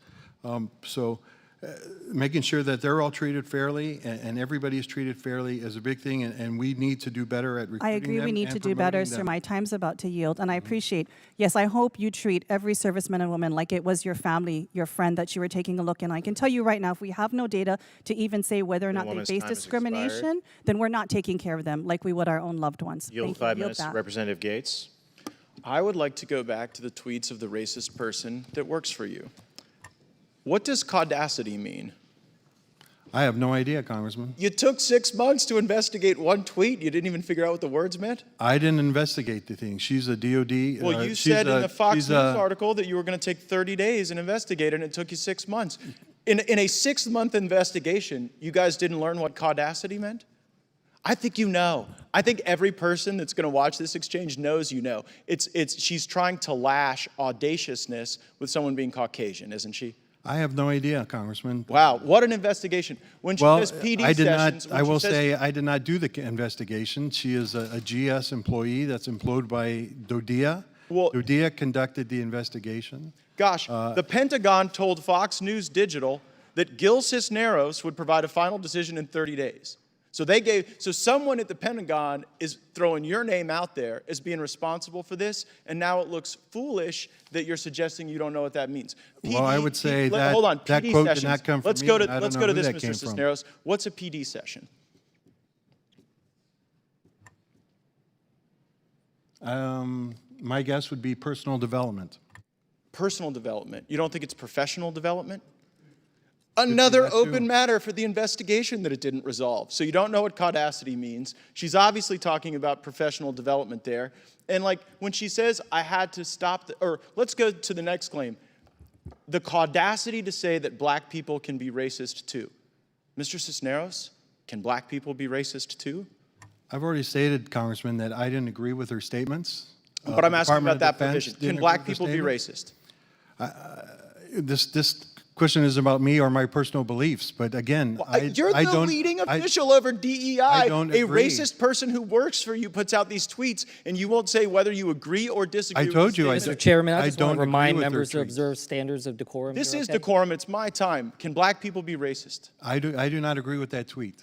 Making sure that they're all treated fairly and everybody's treated fairly is a big thing, and we need to do better at recruiting I agree them we need and to do better, promoting sir. them. My time's about to yield, and I appreciate, yes, I hope you treat every serviceman and woman like it was your family, your friend that you were taking a look in. I can tell you right now, if we have no data to even say whether or not they woman's face time has discrimination, then we're not taking care of them like we would our own loved ones. Yield Thank 5 you. Yield minutes, back. Representative Gates. I would like to go back to the tweets of the racist person that works for you. What does caudacity mean? I have no idea, Congressman. You took 6 months to investigate one tweet. You didn't even figure out what the words meant? I didn't investigate the thing. She's a DoD. Well, you she's said in the Fox she's News a- article that you were going to take 30 days and investigate, and it took you 6 months. In a 6-month investigation, you guys didn't learn what caudacity meant? I think you know. I think every person that's going to watch this exchange knows you know. She's trying to lash audaciousness with someone being Caucasian, isn't she? I have no idea, Congressman. Wow, what an investigation. When she Well, says PD I did sessions, not. when I she will says- say I did not do the investigation. She is a GS employee that's employed by DoD. Well- DoD conducted the investigation. Gosh, the Pentagon told Fox News Digital that Gil Cisneros would provide a final decision in 30 days. So someone at the Pentagon is throwing your name out there as being responsible for this, and now it looks foolish that you're suggesting you don't know what that means. Well, I would say that hold on, that PD quote did sessions. not come from let's me, go to and I don't let's know go to who this, that Mr. came from. Cisneros. What's a PD session? My guess would be personal development. Personal development. You don't think it's professional development? Another that too. open matter for the investigation that it didn't resolve. So you don't know what caudacity means. She's obviously talking about professional development there. And like when she says, I had to stop, or let's go to the next claim. The caudacity to say that black people can be racist too. Mr. Cisneros, can black people be racist too? I've already stated, Congressman, that I didn't agree with her statements. But I'm asking Department about of that Defense provision. didn't Can black agree with the people be statement. racist? This question is about me or my personal beliefs, but again, You're I the don't- leading I- official over DEI. I don't A agree. racist person who works for you puts out these tweets, and you won't say whether you agree or disagree. I with told the you I statement. Mr. Chairman, I just don't want to agree remind with her members to tweets. observe standards of decorum. This here, is okay? decorum. It's my time. Can black people be racist? I do not agree with that tweet.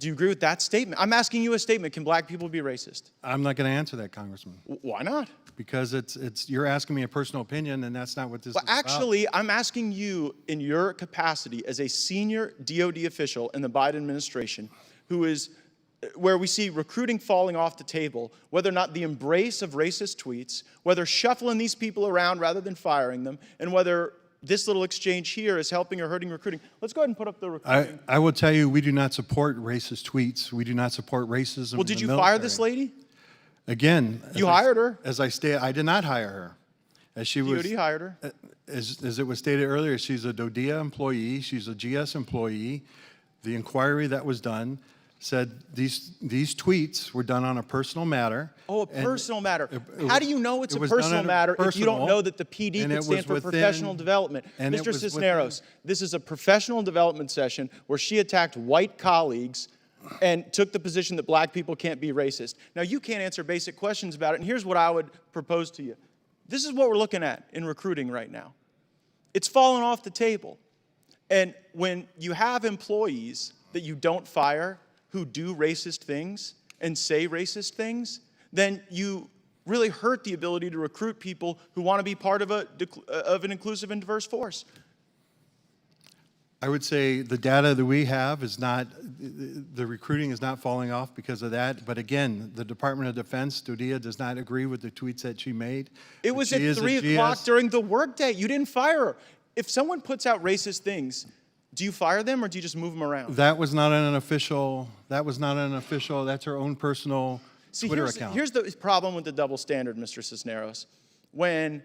Do you agree with that statement? I'm asking you a statement. Can black people be racist? I'm not going to answer that, Congressman, Why not? because you're asking me a personal opinion, and that's not what this Well, is about. actually, I'm asking you in your capacity as a senior DoD official in the Biden administration, where we see recruiting falling off the table, whether or not the embrace of racist tweets, whether shuffling these people around rather than firing them, and whether this little exchange here is helping or hurting recruiting. Let's go ahead and put up the recruiting. I will tell you, we do not support racist tweets. We do not support racism. Well, in did the you fire military. this lady? Again, You hired her. As I stated, I did not hire her. As she was, DoD hired her. as it was stated earlier, she's a DoDEA employee. She's a GS employee. The inquiry that was done said these tweets were done on a personal matter. Oh, a and personal matter. it How was- do you know it's it a was done personal at a matter if you don't personal, know that the PD and could it stand was for within- professional development? and it Mr. was Cisneros, this is a professional development session where she attacked white colleagues and took the position that black people can't be racist. Now, you can't answer basic questions about it, and here's what I would propose to you. This is what we're looking at in recruiting right now. It's fallen off the table. And when you have employees that you don't fire who do racist things and say racist things, then you really hurt the ability to recruit people who want to be part of an inclusive and diverse force. I would say the data that we have is not, the recruiting is not falling off because of that. But again, the Department of Defense, DoDEA, does not agree with the tweets that she made. It was at She is a 3 o'clock GS. during the workday. You didn't fire her. If someone puts out racist things, do you fire them or do you just move them around? That was not an official, that's her own personal Twitter account. Here's the problem with the double standard, Mr. Cisneros. When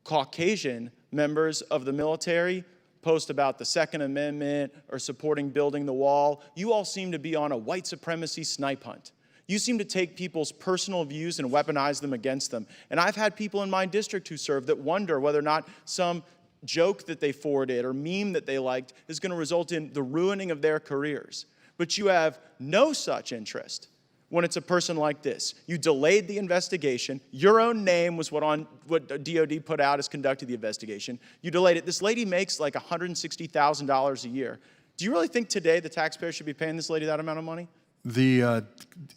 Caucasian members of the military post about the Second Amendment or supporting building the wall, you all seem to be on a white supremacy snipe hunt. You seem to take people's personal views and weaponize them against them. And I've had people in my district who serve that wonder whether or not some joke that they forwarded or meme that they liked is going to result in the ruining of their careers. But you have no such interest when it's a person like this. You delayed the investigation. Your own name was what DoD put out as conducting the investigation. You delayed it. This lady makes like $160,000 a year. Do you really think today the taxpayer should be paying this lady that amount of money? The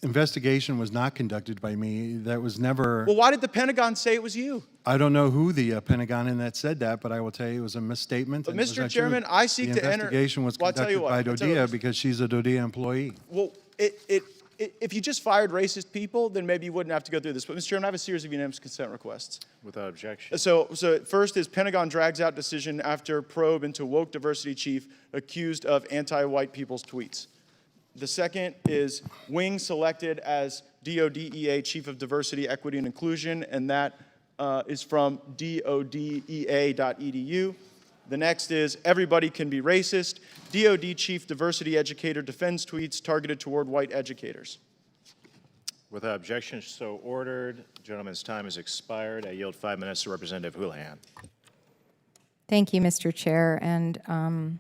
investigation was not conducted by me. That was never, Well, why did the Pentagon say it was you? I don't know who the Pentagon in that said that, but I will tell you it was a misstatement. But and it was Mr. not true. Chairman, I seek to The enter- investigation was Well, I'll tell you conducted by what, I'll tell you DoDEA what. because she's a DoDEA employee. Well, if you just fired racist people, then maybe you wouldn't have to go through this. But, Mr. Chairman, I have a series of unanimous consent requests. Without objection. So first is Pentagon drags out decision after probe into woke diversity chief accused of anti-white people's tweets. The second is Wing selected as DODEA Chief of Diversity, Equity, and Inclusion, and that is from dodea.edu. The next is Everybody Can Be Racist. DOD Chief Diversity Educator defends tweets targeted toward white educators. Without objection, so ordered. Gentleman's time has expired. I yield 5 minutes to Representative Houlihan. Thank you, Mr. Chair. And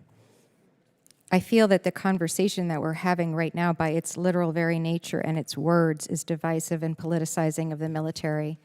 I feel that the conversation that we're having right now, by its literal very nature and its words, is divisive and politicizing of the military.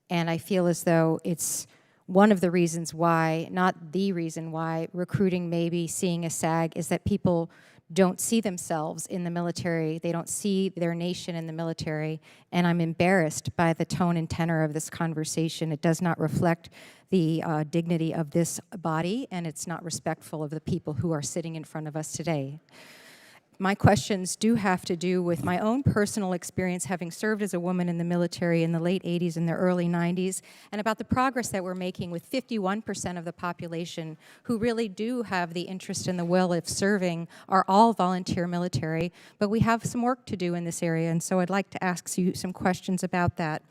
And I feel as though it's one of the reasons why, not the reason why, recruiting may be seeing a sag is that people don't see themselves in the military. They don't see their nation in the military. And I'm embarrassed by the tone and tenor of this conversation. It does not reflect the dignity of this body, and it's not respectful of the people who are sitting in front of us today. My questions do have to do with my own personal experience having served as a woman in the military in the late 80s and the early 90s, and about the progress that we're making with 51% of the population who really do have the interest and the will of serving are all volunteer military, but we have some work to do in this area, and so I'd like to ask you some questions about that.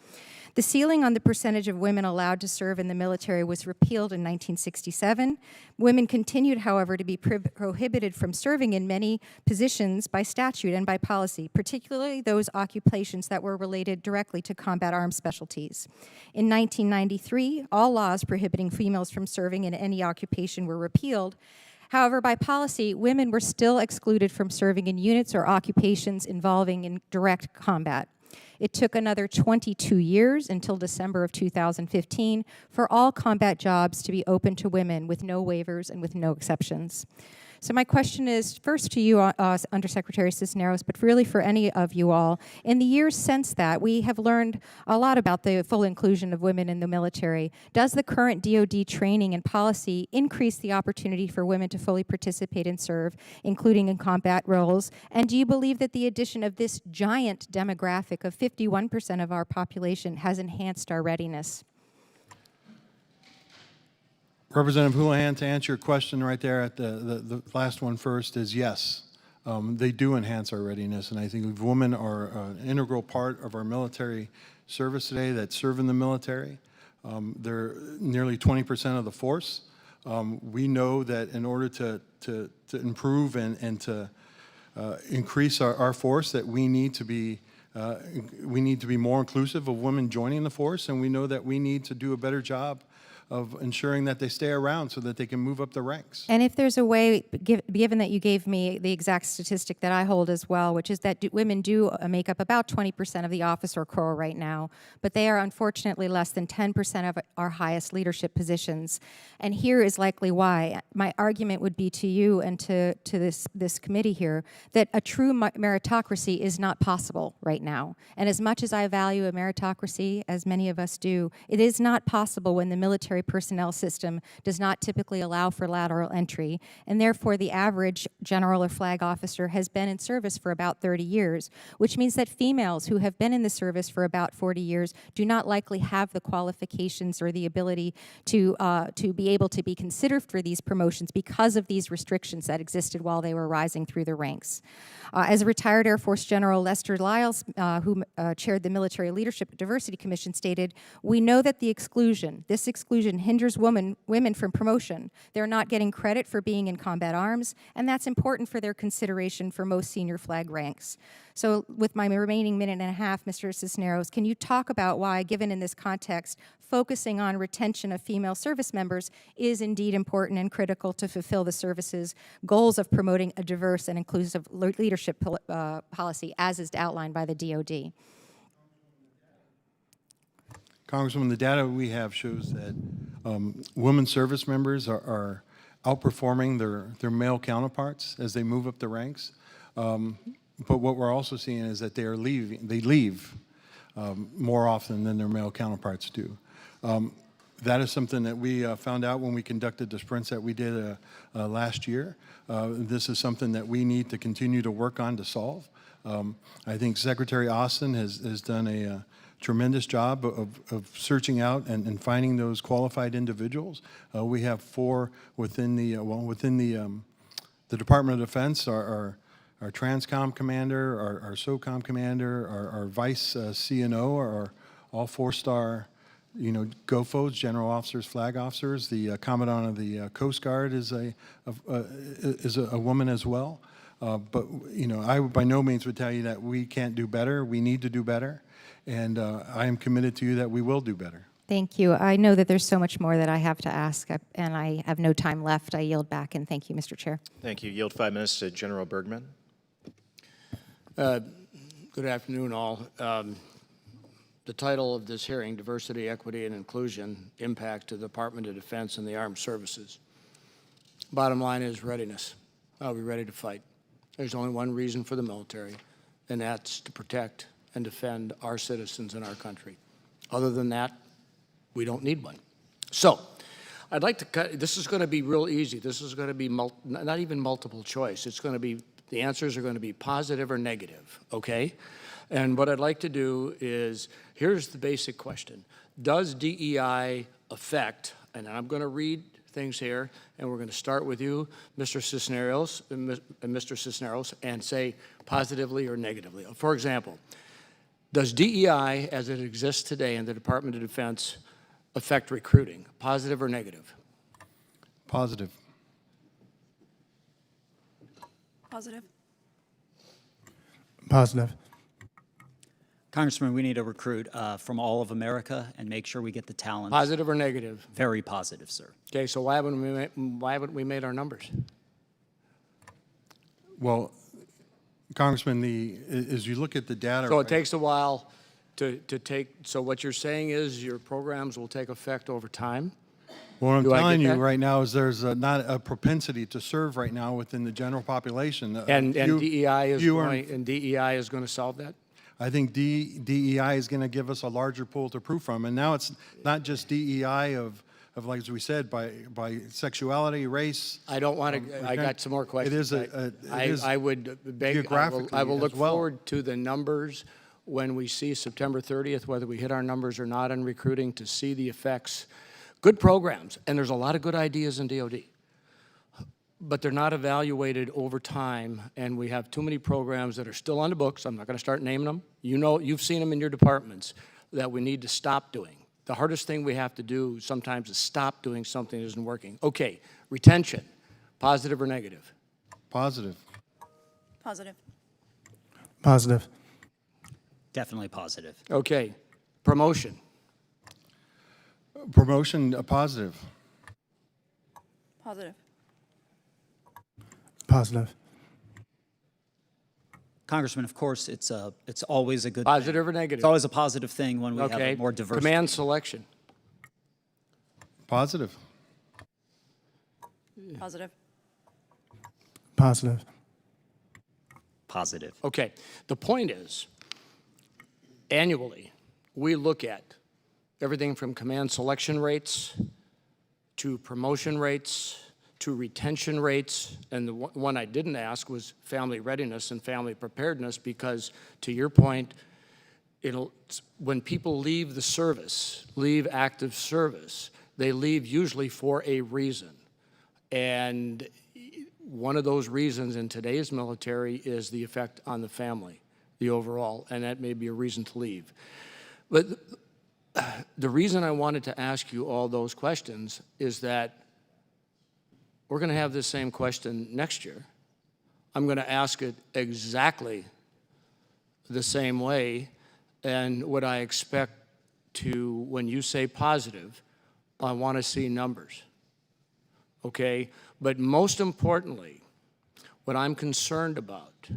The ceiling on the percentage of women allowed to serve in the military was repealed in 1967. Women continued, however, to be prohibited from serving in many positions by statute and by policy, particularly those occupations that were related directly to combat arms specialties. In 1993, all laws prohibiting females from serving in any occupation were repealed. However, by policy, women were still excluded from serving in units or occupations involving in direct combat. It took another 22 years until December of 2015 for all combat jobs to be open to women with no waivers and with no exceptions. So my question is, first to you, Undersecretary Cisneros, but really for any of you all, in the years since that, we have learned a lot about the full inclusion of women in the military. Does the current DoD training and policy increase the opportunity for women to fully participate and serve, including in combat roles? And do you believe that the addition of this giant demographic of 51% of our population has enhanced our readiness? Representative Houlihan, to answer your question right there at the last one first is yes. They do enhance our readiness, and I think women are an integral part of our military service today that serve in the military. They're nearly 20% of the force. We know that in order to improve and to increase our force, that we need to be more inclusive of women joining the force, and we know that we need to do a better job of ensuring that they stay around so that they can move up the ranks. And if there's a way, given that you gave me the exact statistic that I hold as well, which is that women do make up about 20% of the officer corps right now, but they are unfortunately less than 10% of our highest leadership positions. And here is likely why. My argument would be to you and to this committee here that a true meritocracy is not possible right now. And as much as I value a meritocracy, as many of us do, it is not possible when the military personnel system does not typically allow for lateral entry, and therefore the average general or flag officer has been in service for about 30 years, which means that females who have been in the service for about 40 years do not likely have the qualifications or the ability to be able to be considered for these promotions because of these restrictions that existed while they were rising through the ranks. As a retired Air Force General Lester Lyles, who chaired the Military Leadership Diversity Commission, stated, "We know that this exclusion hinders women from promotion. They're not getting credit for being in combat arms, and that's important for their consideration for most senior flag ranks." So with my remaining minute and a half, Mr. Cisneros, can you talk about why, given in this context, focusing on retention of female service members is indeed important and critical to fulfill the service's goals of promoting a diverse and inclusive leadership policy, as is outlined by the DoD? Congresswoman, the data we have shows that women service members are outperforming their male counterparts as they move up the ranks. But what we're also seeing is that they leave more often than their male counterparts do. That is something that we found out when we conducted the sprints that we did last year. This is something that we need to continue to work on to solve. I think Secretary Austin has done a tremendous job of searching out and finding those qualified individuals. We have 4 within the Department of Defense, our Transcom commander, our SOCOM commander, our vice CNO are all 4-star, GOFOs, general officers, flag officers. The commandant of the Coast Guard is a woman as well. But I by no means would tell you that we can't do better. We need to do better, and I am committed to you that we will do better. Thank you. I know that there's so much more that I have to ask, and I have no time left. I yield back, and thank you, Mr. Chair. Thank you. Yield 5 minutes to General Bergman. Good afternoon, all. the title of this hearing, Diversity, Equity, and Inclusion, Impact to the Department of Defense and the Armed Services. Bottom line is readiness. Are we ready to fight? There's only one reason for the military, and that's to protect and defend our citizens in our country. Other than that, we don't need one. So, I'd like to cut, this is going to be real easy. This is going to be not even multiple choice. It's going to be, the answers are going to be positive or negative, okay? And what I'd like to do is, here's the basic question. Does DEI affect, and I'm going to read things here, and we're going to start with you, Mr. Cisneros, and say positively or negatively. For example, does DEI, as it exists today in the Department of Defense, affect recruiting, positive or negative? Positive. Positive. Positive. Congressman, we need to recruit from all of America and make sure we get the talent. Positive or negative? Very positive, sir. Okay, so why haven't we made our numbers? Well, Congressman, as you look at the data. So it takes a while to take, so what you're saying is your programs will take effect over time? What I'm Do I telling get you that? right now is there's not a propensity to serve right now within the general population. And DEI is fewer- going to solve that? I think DEI is going to give us a larger pool to prove from. And now it's not just DEI of like as we said, by sexuality, race. I don't want to, I got some more questions. I would beg, geographically I will look as well. forward to the numbers when we see September 30th, whether we hit our numbers or not in recruiting, to see the effects. Good programs, and there's a lot of good ideas in DoD, but they're not evaluated over time, and we have too many programs that are still on the books. I'm not going to start naming them. You know, you've seen them in your departments that we need to stop doing. The hardest thing we have to do sometimes is stop doing something that isn't working. Okay, retention, positive or negative? Positive. Positive. Positive. Definitely positive. Okay, promotion, Promotion, positive. Positive. Positive. Congressman, of course, it's always a good positive thing. or negative? It's always a positive thing when we have Okay, a more diverse. command selection, Positive. Positive. Positive. Positive. okay. The point is, annually, we look at everything from command selection rates to promotion rates to retention rates, and the one I didn't ask was family readiness and family preparedness, because to your point, when people leave the service, leave active service, they leave usually for a reason. And one of those reasons in today's military is the effect on the family, the overall, and that may be a reason to leave. But the reason I wanted to ask you all those questions is that we're going to have this same question next year. I'm going to ask it exactly the same way, and what I expect to, when you say positive, I want to see numbers, okay? But most importantly, what I'm concerned about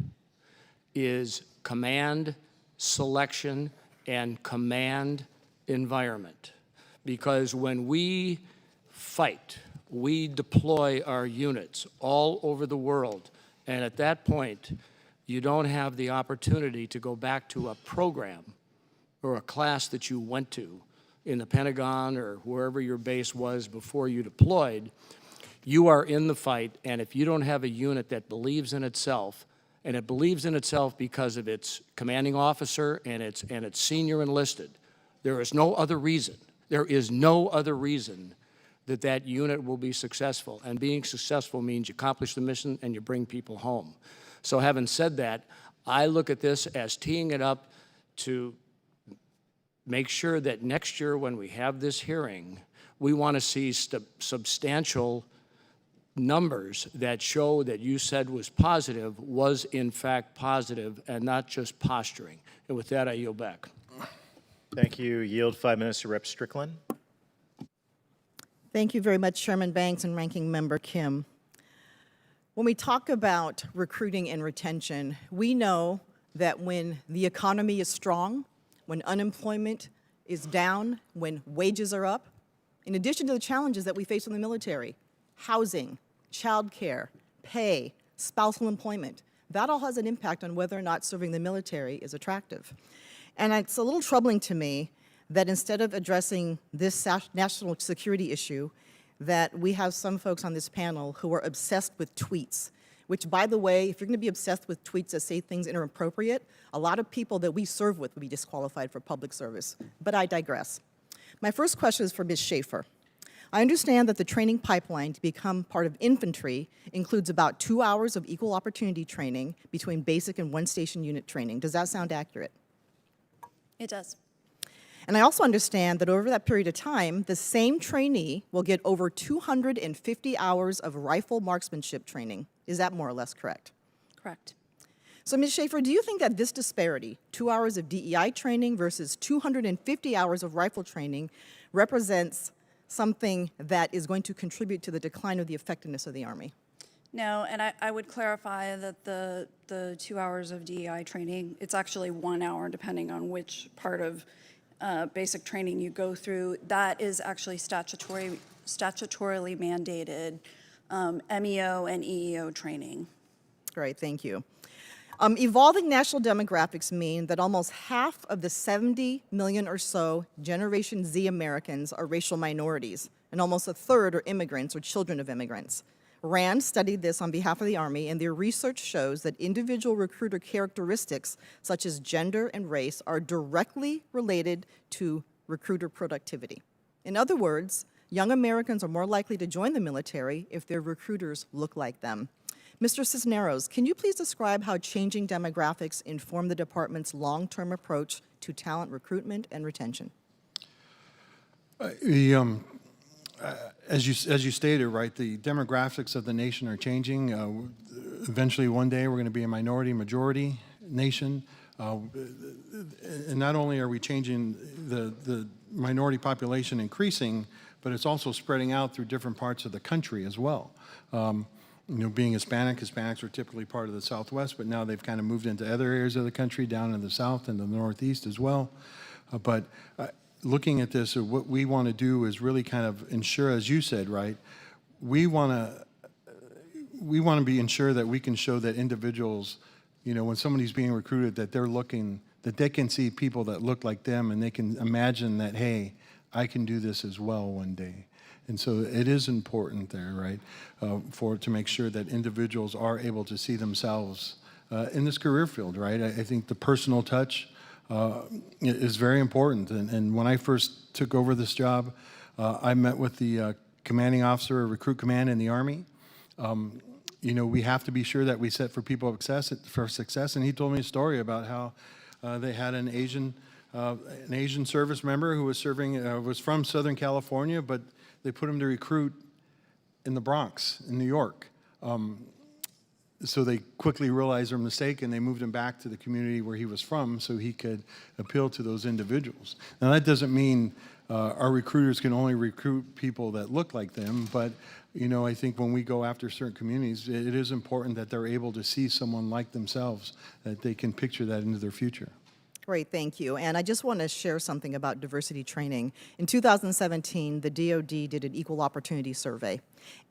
is command selection and command environment. Because when we fight, we deploy our units all over the world, and at that point, you don't have the opportunity to go back to a program or a class that you went to in the Pentagon or wherever your base was before you deployed. You are in the fight, and if you don't have a unit that believes in itself, and it believes in itself because of its commanding officer and its senior enlisted, there is no other reason. There is no other reason that that unit will be successful. And being successful means you accomplish the mission and you bring people home. So having said that, I look at this as teeing it up to make sure that next year when we have this hearing, we want to see substantial numbers that show that you said was positive was in fact positive and not just posturing. And with that, I yield back. Thank you. Yield 5 minutes to Rep. Strickland. Thank you very much, Chairman Banks and Ranking Member Kim. When we talk about recruiting and retention, we know that when the economy is strong, when unemployment is down, when wages are up, in addition to the challenges that we face in the military, housing, childcare, pay, spousal employment, that all has an impact on whether or not serving the military is attractive. And it's a little troubling to me that instead of addressing this national security issue, that we have some folks on this panel who are obsessed with tweets, which, by the way, if you're going to be obsessed with tweets that say things inappropriate, a lot of people that we serve with would be disqualified for public service. But I digress. My first question is for Ms. Schaefer. I understand that the training pipeline to become part of infantry includes about 2 hours of equal opportunity training between basic and one-station unit training. Does that sound accurate? It does. And I also understand that over that period of time, the same trainee will get over 250 hours of rifle marksmanship training. Is that more or less correct? Correct. So, Ms. Schaefer, do you think that this disparity, 2 hours of DEI training versus 250 hours of rifle training, represents something that is going to contribute to the decline of the effectiveness of the Army? No, and I would clarify that the 2 hours of DEI training, it's actually 1 hour depending on which part of basic training you go through. That is actually statutorily mandated MEO and EEO training. Great, thank you. Evolving national demographics mean that almost half of the 70 million or so Generation Z Americans are racial minorities, and almost a third are immigrants or children of immigrants. RAND studied this on behalf of the Army, and their research shows that individual recruiter characteristics such as gender and race are directly related to recruiter productivity. In other words, young Americans are more likely to join the military if their recruiters look like them. Mr. Cisneros, can you please describe how changing demographics inform the department's long-term approach to talent recruitment and retention? As you stated, right, the demographics of the nation are changing. Eventually, one day, we're going to be a minority-majority nation. And not only are we changing the minority population increasing, but it's also spreading out through different parts of the country as well. You know, being Hispanic, Hispanics are typically part of the Southwest, but now they've kind of moved into other areas of the country, down in the South and the Northeast as well. Looking at this, what we want to do is really kind of ensure, as you said, right, we want to be ensure that we can show that individuals, you know, when somebody's being recruited, that they're looking, that they can see people that look like them and they can imagine that, hey, I can do this as well one day. And so it is important there, right, to make sure that individuals are able to see themselves in this career field, right? I think the personal touch is very important. And when I first took over this job, I met with the commanding officer of Recruit Command in the Army. You know, we have to be sure that we set for people for success. And he told me a story about how they had an Asian service member who was serving, was from Southern California, but they put him to recruit in the Bronx, in New York. So they quickly realized their mistake and they moved him back to the community where he was from so he could appeal to those individuals. Now that doesn't mean our recruiters can only recruit people that look like them, but you know, I think when we go after certain communities, it is important that they're able to see someone like themselves, that they can picture that into their future. Great, thank you. And I just want to share something about diversity training. In 2017, the DoD did an equal opportunity survey,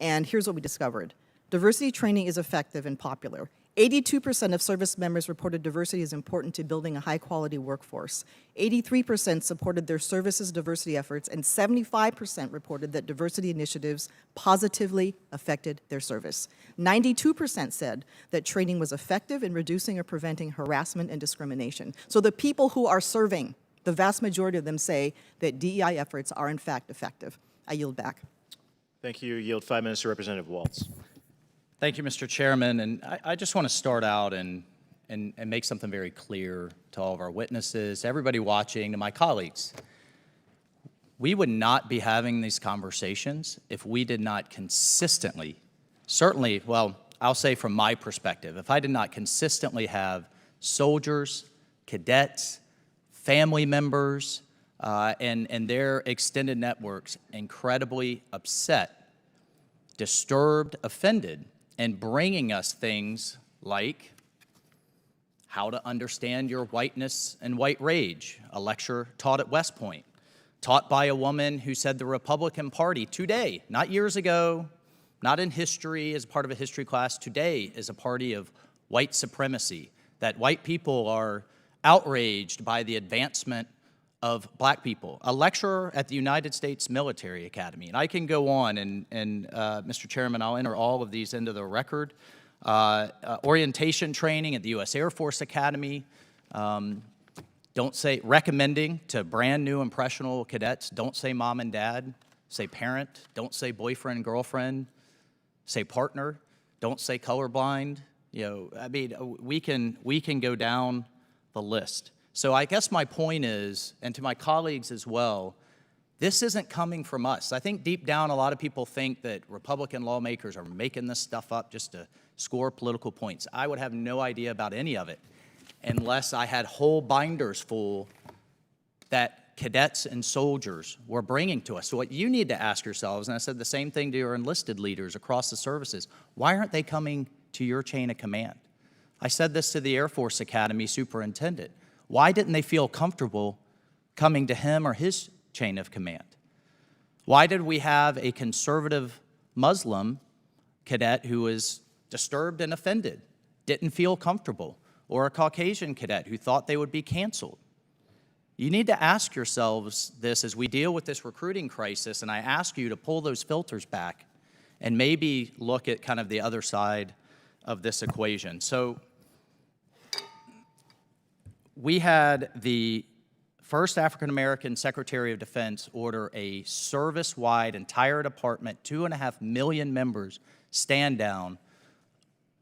and here's what we discovered. Diversity training is effective and popular. 82% of service members reported diversity is important to building a high-quality workforce. 83% supported their services diversity efforts, and 75% reported that diversity initiatives positively affected their service. 92% said that training was effective in reducing or preventing harassment and discrimination. So the people who are serving, the vast majority of them say that DEI efforts are in fact effective. I yield back. Thank you. Yield 5 minutes to Representative Waltz. Thank you, Mr. Chairman. And I just want to start out and make something very clear to all of our witnesses, to everybody watching, to my colleagues. We would not be having these conversations if we did not consistently, certainly, well, I'll say from my perspective, if I did not consistently have soldiers, cadets, family members, and their extended networks incredibly upset, disturbed, offended, and bringing us things like How to Understand Your Whiteness and White Rage, a lecture taught at West Point, taught by a woman who said the Republican Party today, not years ago, not in history as part of a history class, today is a party of white supremacy, that white people are outraged by the advancement of black people. A lecturer at the United States Military Academy. And I can go on, and Mr. Chairman, I'll enter all of these into the record. Orientation training at the U.S. Air Force Academy. Recommending to brand new impressionable cadets, don't say mom and dad, say parent, don't say boyfriend and girlfriend, say partner, don't say colorblind. You know, I mean, we can go down the list. So I guess my point is, and to my colleagues as well, this isn't coming from us. I think deep down a lot of people think that Republican lawmakers are making this stuff up just to score political points. I would have no idea about any of it unless I had whole binders full that cadets and soldiers were bringing to us. So what you need to ask yourselves, and I said the same thing to your enlisted leaders across the services, why aren't they coming to your chain of command? I said this to the Air Force Academy superintendent. Why didn't they feel comfortable coming to him or his chain of command? Why did we have a conservative Muslim cadet who was disturbed and offended, didn't feel comfortable, or a Caucasian cadet who thought they would be canceled? You need to ask yourselves this as we deal with this recruiting crisis, and I ask you to pull those filters back and maybe look at kind of the other side of this equation. So we had the first African-American Secretary of Defense order a service-wide, entire department, 2.5 million members, stand down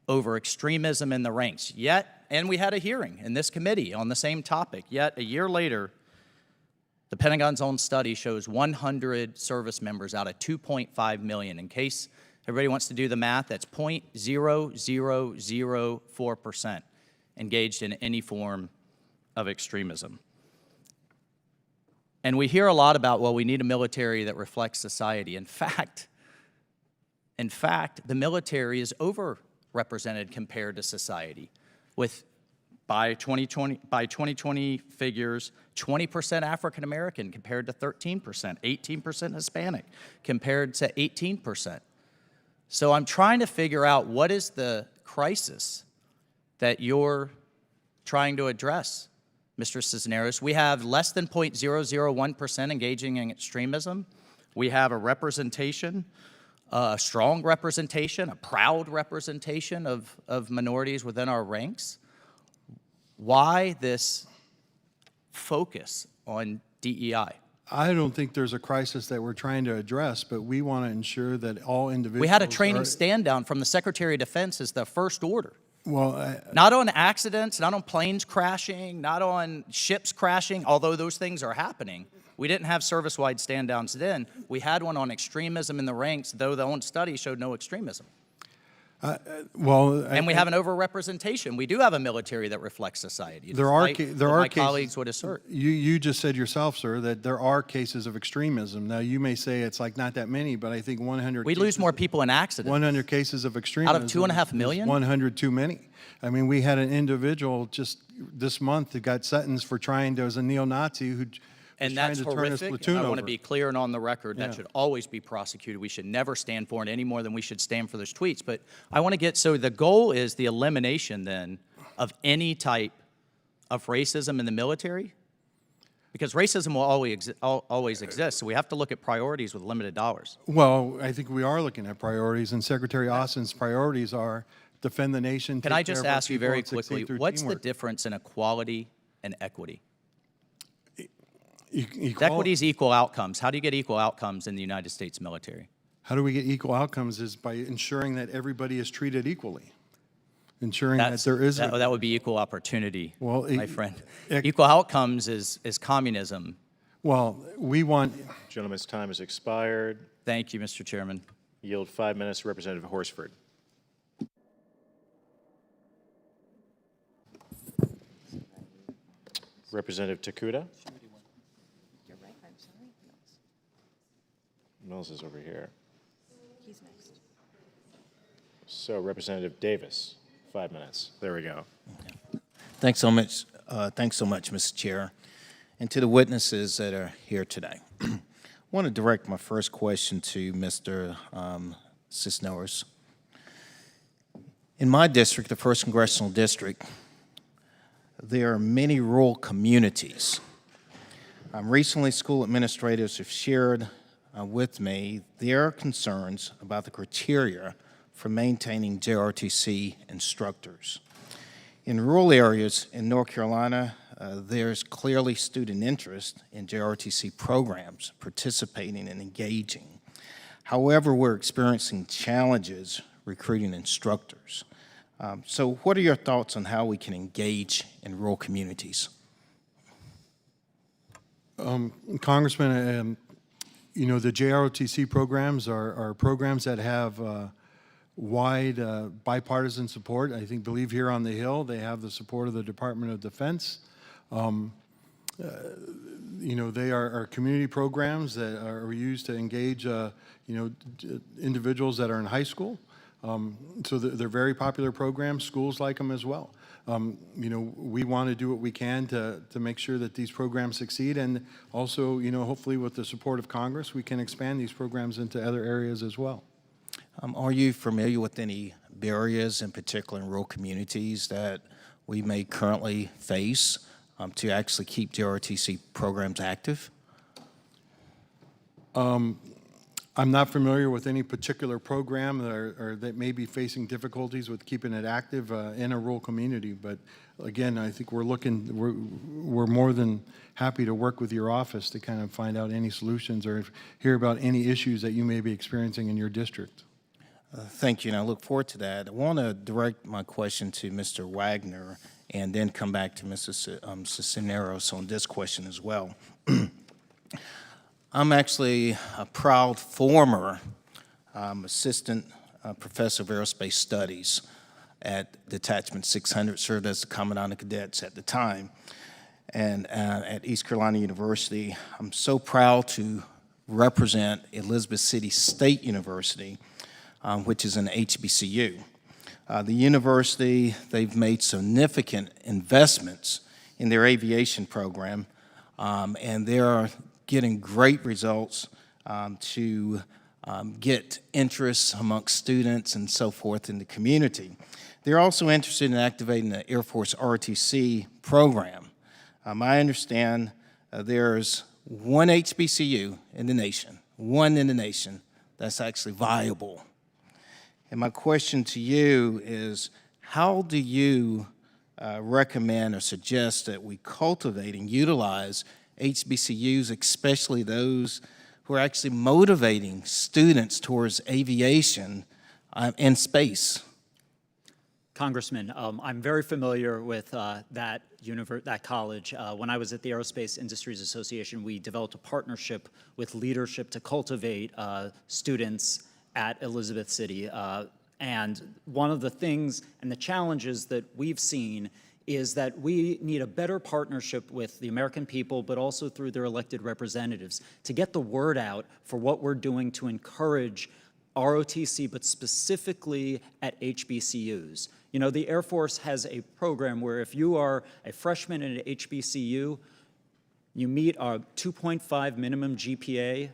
over extremism in the ranks. Yet, and we had a hearing in this committee on the same topic, yet a year later, the Pentagon's own study shows 100 service members out of 2.5 million. In case everybody wants to do the math, that's 0.0004% engaged in any form of extremism. And we hear a lot about, well, we need a military that reflects society. In fact, the military is overrepresented compared to society, with by 2020 figures, 20% African American compared to 13%, 18% Hispanic compared to 18%. So I'm trying to figure out what is the crisis that you're trying to address, Mr. Cisneros. We have less than 0.001% engaging in extremism. We have a representation, a strong representation, a proud representation of minorities within our ranks. Why this focus on DEI? I don't think there's a crisis that we're trying to address, but we want to ensure that all individuals. We had a training stand down from the Secretary of Defense as the first order. Well, not on accidents, not on planes crashing, not on ships crashing, although those things are happening. We didn't have service-wide stand-downs then. We had one on extremism in the ranks, though the own study showed no extremism. And we have an overrepresentation. We do have a military that reflects society. There are my cases, colleagues would assert. You just said yourself, sir, that there are cases of extremism. Now, you may say it's like not that many, but I think 100 We lose more people in accidents. 100 cases of extremism. Out of 2.5 million? 100 too many. I mean, we had an individual just this month that got sentenced for trying to, as a neo-Nazi who and trying that's to turn his horrific. platoon I over. want to be clear and on the record. That should always be prosecuted. We should never stand for it any more than we should stand for those tweets. But I want to get, so the goal is the elimination then of any type of racism in the military? Because racism will always exist, so we have to look at priorities with limited dollars. Well, I think we are looking at priorities, and Secretary Austin's priorities are defend the nation. Can I just ask you very quickly, what's the difference in equality and equity? Equity is equal outcomes. How do you get equal outcomes in the United States military? How do we get equal outcomes is by ensuring that everybody is treated equally. Ensuring that there is that would be equal opportunity, well, my friend. Equal outcomes is communism. Well, we want... Gentleman's time has expired. Thank you, Mr. Chairman. Yield 5 minutes, Representative Horsford. Representative Takuda. Mills is over here. He's next. So Representative Davis, 5 minutes. There we go. Thanks so much, Mr. Chair, and to the witnesses that are here today. I want to direct my first question to Mr. Cisneros. In my district, the 1st Congressional District, there are many rural communities. Recently, school administrators have shared with me their concerns about the criteria for maintaining JRTC instructors. In rural areas in North Carolina, there's clearly student interest in JRTC programs, participating and engaging. However, we're experiencing challenges recruiting instructors. So what are your thoughts on how we can engage in rural communities? Congressman, you know, the JROTC programs are programs that have wide bipartisan support. I believe here on the Hill, they have the support of the Department of Defense. You know, they are community programs that are used to engage, you know, individuals that are in high school. So they're very popular programs. Schools like them as well. You know, we want to do what we can to make sure that these programs succeed, and also, you know, hopefully with the support of Congress, we can expand these programs into other areas as well. Are you familiar with any barriers, in particular in rural communities, that we may currently face to actually keep JRTC programs active? I'm not familiar with any particular program that may be facing difficulties with keeping it active in a rural community. But again, I think we're more than happy to work with your office to kind of find out any solutions or hear about any issues that you may be experiencing in your district. Thank you, and I look forward to that. I want to direct my question to Mr. Wagner and then come back to Mr. Cisneros on this question as well. I'm actually a proud former assistant professor of aerospace studies at Detachment 600, served as the Commandant of Cadets at the time, and at East Carolina University. I'm so proud to represent Elizabeth City State University, which is an HBCU. The university, they've made significant investments in their aviation program, and they are getting great results to get interest amongst students and so forth in the community. They're also interested in activating the Air Force ROTC program. I understand there's one HBCU in the nation, that's actually viable. And my question to you is, how do you recommend or suggest that we cultivate and utilize HBCUs, especially those who are actually motivating students towards aviation and space? Congressman, I'm very familiar with that college. When I was at the Aerospace Industries Association, we developed a partnership with leadership to cultivate students at Elizabeth City. And one of the things and the challenges that we've seen is that we need a better partnership with the American people, but also through their elected representatives, to get the word out for what we're doing to encourage ROTC, but specifically at HBCUs. You know, the Air Force has a program where if you are a freshman in an HBCU, you meet our 2.5 minimum GPA,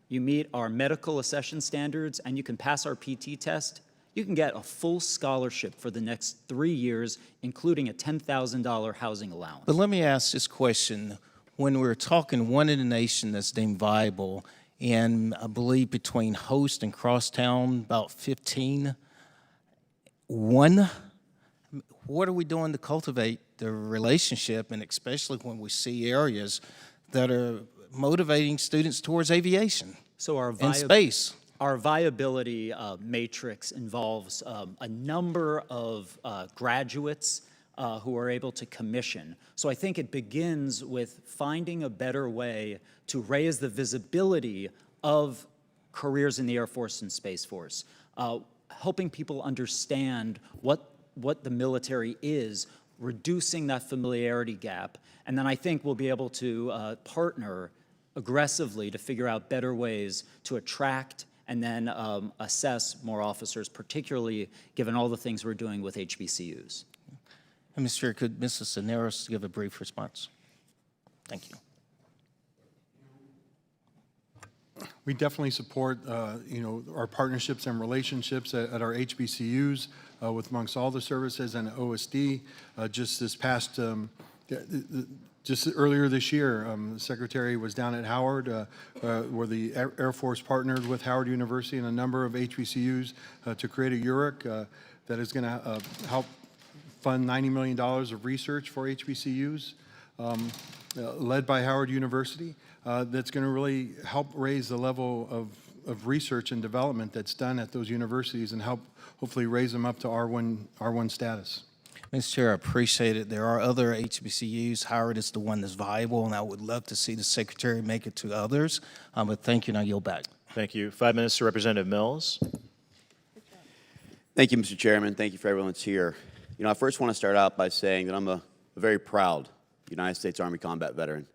you meet our medical accession standards, and you can pass our PT test, you can get a full scholarship for the next 3 years, including a $10,000 housing allowance. But let me ask this question. When we're talking one in the nation that's deemed viable, and I believe between Host and Crosstown, about 15, what are we doing to cultivate the relationship, and especially when we see areas that are motivating students towards aviation and space? Our viability matrix involves a number of graduates who are able to commission. So I think it begins with finding a better way to raise the visibility of careers in the Air Force and Space Force, helping people understand what the military is, reducing that familiarity gap, and then I think we'll be able to partner aggressively to figure out better ways to attract and then assess more officers, particularly given all the things we're doing with HBCUs. Mr. Chair, could Mrs. Cisneros give a brief response? Thank you. We definitely support, our partnerships and relationships at our HBCUs with amongst all the services and OSD. Just this past, just earlier this year, the Secretary was down at Howard, where the Air Force partnered with Howard University and a number of HBCUs to create a URIC that is going to help fund $90 million of research for HBCUs, led by Howard University. That's going to really help raise the level of research and development that's done at those universities and help hopefully raise them up to R1 status. Mr. Chair, I appreciate it. There are other HBCUs. Howard is the one that's viable, and I would love to see the Secretary make it to others. But thank you, and I yield back. Thank you. 5 minutes to Representative Mills. Thank you, Mr. Chairman. Thank you for everyone that's here. I first want to start out by saying that I'm a very proud United States Army combat veteran.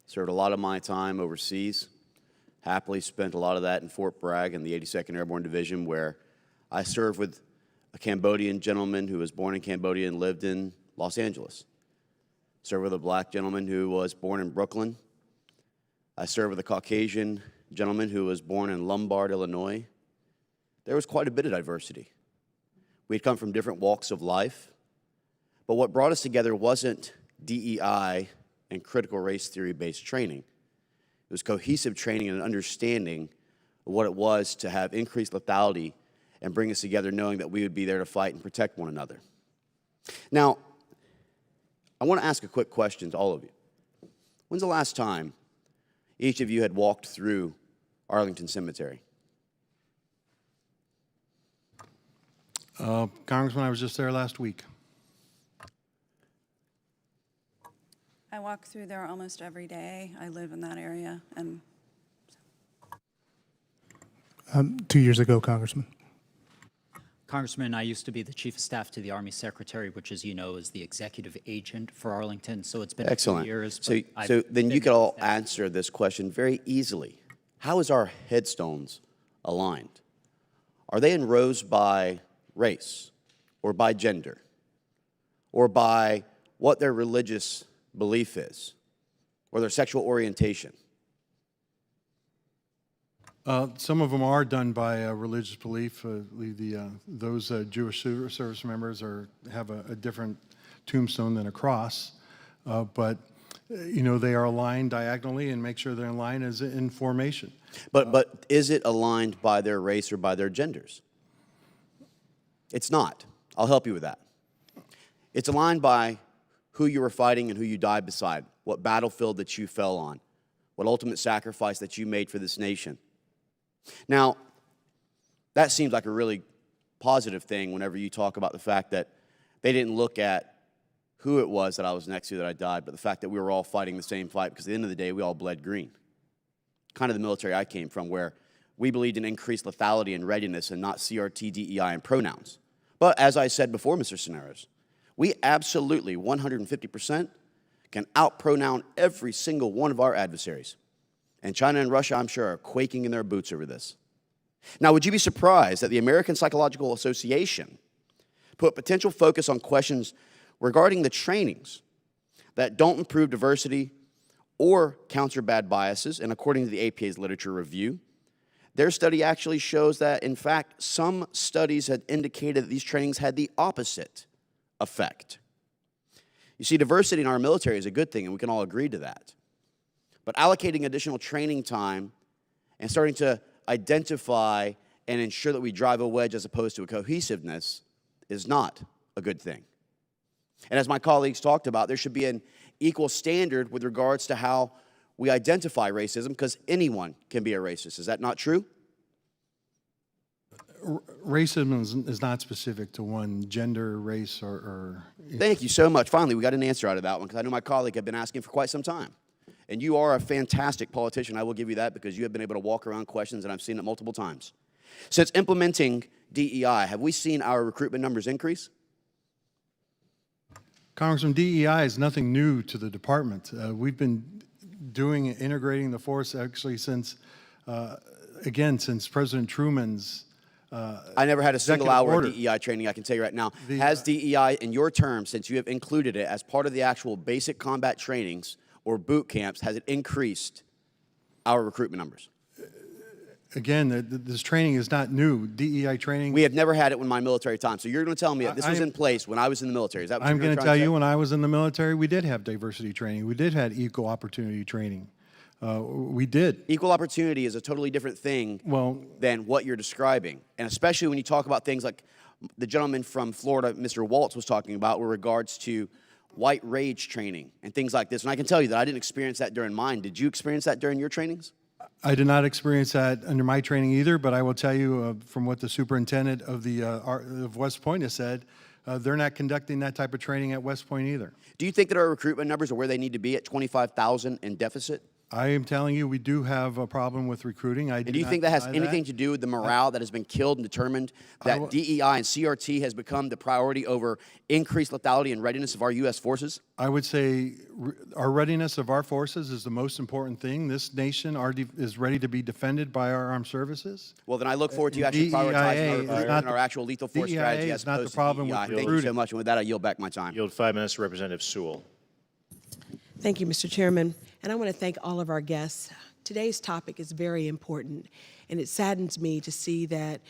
Served a lot of my time overseas, happily spent a lot of that in Fort Bragg in the 82nd Airborne Division, where I served with a Cambodian gentleman who was born in Cambodia and lived in Los Angeles. Served with a black gentleman who was born in Brooklyn. I served with a Caucasian gentleman who was born in Lombard, Illinois. There was quite a bit of diversity. We'd come from different walks of life, but what brought us together wasn't DEI and critical race theory-based training. It was cohesive training and an understanding of what it was to have increased lethality and bring us together knowing that we would be there to fight and protect one another. Now, I want to ask a quick question to all of you. When's the last time each of you had walked through Arlington Cemetery? Congressman, I was just there last week. I walk through there almost every day. I live in that area. And 2 years ago, Congressman. Congressman, I used to be the Chief of Staff to the Army Secretary, which, as you know, is the executive agent for Arlington. So it's been Excellent. a few years. So then you could all answer this question very easily. How is our headstones aligned? Are they in rows by race or by gender or by what their religious belief is or their sexual orientation? Some of them are done by religious belief. Those Jewish service members have a different tombstone than a cross, but they are aligned diagonally and make sure they're in line as in formation. But is it aligned by their race or by their genders? It's not. I'll help you with that. It's aligned by who you were fighting and who you died beside, what battlefield that you fell on, what ultimate sacrifice that you made for this nation. Now, that seems like a really positive thing whenever you talk about the fact that they didn't look at who it was that I was next to that I died, but the fact that we were all fighting the same fight, because at the end of the day, we all bled green. Kind of the military I came from, where we believed in increased lethality and readiness and not CRT, DEI, and pronouns. But as I said before, Mr. Cisneros, we absolutely, 150%, can out-pronoun every single one of our adversaries. And China and Russia, I'm sure, are quaking in their boots over this. Now, would you be surprised that the American Psychological Association put potential focus on questions regarding the trainings that don't improve diversity or counter bad biases? And according to the APA's literature review, their study actually shows that, in fact, some studies had indicated that these trainings had the opposite effect. You see, diversity in our military is a good thing, and we can all agree to that. But allocating additional training time and starting to identify and ensure that we drive a wedge as opposed to a cohesiveness is not a good thing. And as my colleagues talked about, there should be an equal standard with regards to how we identify racism, because anyone can be a racist. Is that not true? Racism is not specific to one gender, race, or Thank you so much. Finally, we got an answer out of that one, because I know my colleague had been asking for quite some time. And you are a fantastic politician. I will give you that, because you have been able to walk around questions, and I've seen it multiple times. Since implementing DEI, have we seen our recruitment numbers increase? Congressman, DEI is nothing new to the department. We've been integrating the force actually since President Truman's I never had a single executive hour order. of DEI training, I can tell you right now. Has DEI, in your terms, since you have included it as part of the actual basic combat trainings or boot camps, has it increased our recruitment numbers? Again, this training is not new. DEI training. We have never had it in my military time. So you're going to tell me that this was in place when I was in the military. Is that what I'm you're going to trying tell say? you, when I was in the military, we did have diversity training. We did have equal opportunity training. We did. Equal opportunity is a totally different thing than what you're describing. And especially when you talk about things like the gentleman from Florida, Mr. Waltz, was talking about with regards to white rage training and things like this. And I can tell you that I didn't experience that during mine. Did you experience that during your trainings? I did not experience that under my training either, but I will tell you from what the superintendent of West Point has said, they're not conducting that type of training at West Point either. Do you think that our recruitment numbers are where they need to be at 25,000 in deficit? I am telling you, we do have a problem with recruiting. And do you think that has anything to do with the morale that has been killed and determined that DEI and CRT has become the priority over increased lethality and readiness of our U.S. forces? I would say our readiness of our forces is the most important thing. This nation is ready to be defended by our armed services. Well, then I look forward to you actually prioritizing our recruitment and our actual lethal force strategy as opposed to DEI. Thank you so much. And with that, I yield back my time. Yield 5 minutes to Representative Sewell. Thank you, Mr. Chairman. And I want to thank all of our guests. Today's topic is very important, and it saddens me to see that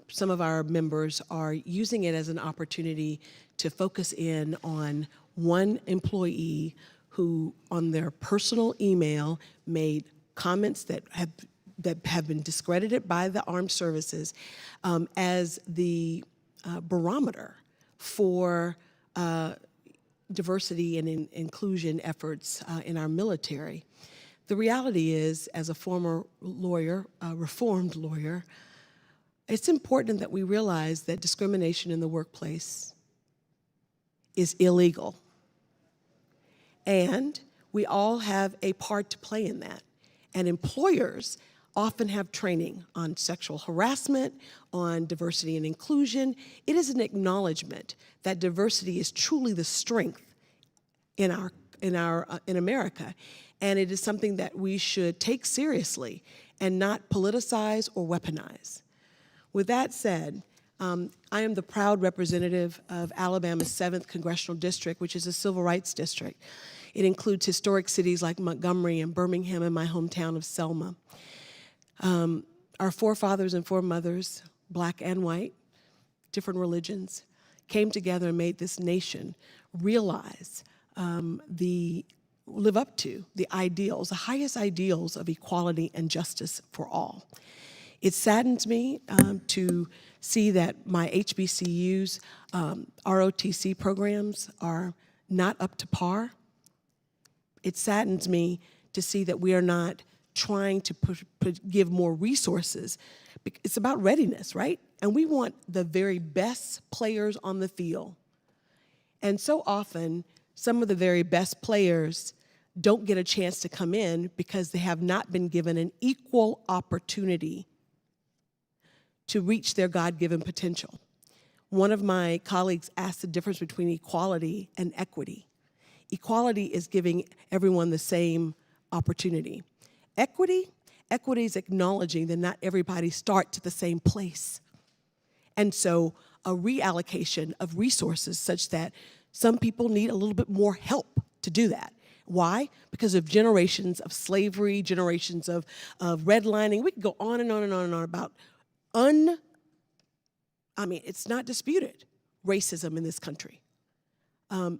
some of our members are using it as an opportunity to focus in on one employee who, on their personal email, made comments that have been discredited by the armed services as the barometer for diversity and inclusion efforts in our military. The reality is, as a former lawyer, a reformed lawyer, it's important that we realize that discrimination in the workplace is illegal. And we all have a part to play in that. And employers often have training on sexual harassment, on diversity and inclusion. It is an acknowledgement that diversity is truly the strength in America, and it is something that we should take seriously and not politicize or weaponize. With that said, I am the proud representative of Alabama's 7th Congressional District, which is a civil rights district. It includes historic cities like Montgomery and Birmingham and my hometown of Selma. Our forefathers and foremothers, black and white, different religions, came together and made this nation realize live up to the ideals, the highest ideals of equality and justice for all. It saddens me to see that my HBCU's ROTC programs are not up to par. It saddens me to see that we are not trying to give more resources. It's about readiness, right? And we want the very best players on the field. And so often, some of the very best players don't get a chance to come in because they have not been given an equal opportunity to reach their God-given potential. One of my colleagues asked the difference between equality and equity. Equality is giving everyone the same opportunity. Equity is acknowledging that not everybody starts at the same place. And so a reallocation of resources such that some people need a little bit more help to do that. Why? Because of generations of slavery, generations of redlining. We can go on and on and on and on about it's not disputed, racism in this country.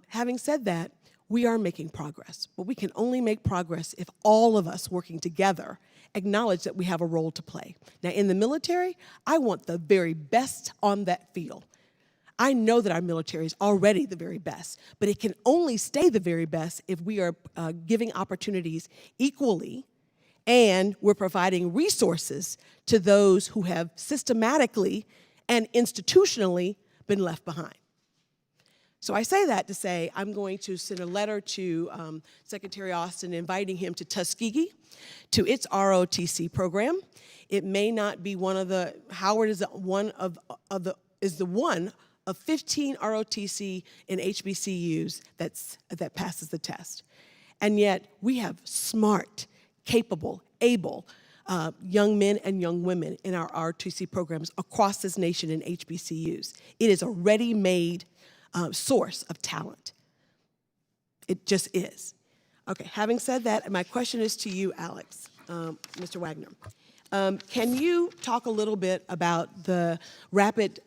Having said that, we are making progress, but we can only make progress if all of us working together acknowledge that we have a role to play. Now, in the military, I want the very best on that field. I know that our military is already the very best, but it can only stay the very best if we are giving opportunities equally and we're providing resources to those who have systematically and institutionally been left behind. So I say that to say I'm going to send a letter to Secretary Austin inviting him to Tuskegee, to its ROTC program. It may not be one of the, Howard is one of 15 ROTC and HBCUs that passes the test. And yet we have smart, capable, able young men and young women in our ROTC programs across this nation in HBCUs. It is a ready-made source of talent. It just is. Okay, having said that, my question is to you, Alex, Mr. Wagner. Can you talk a little bit about the rapid,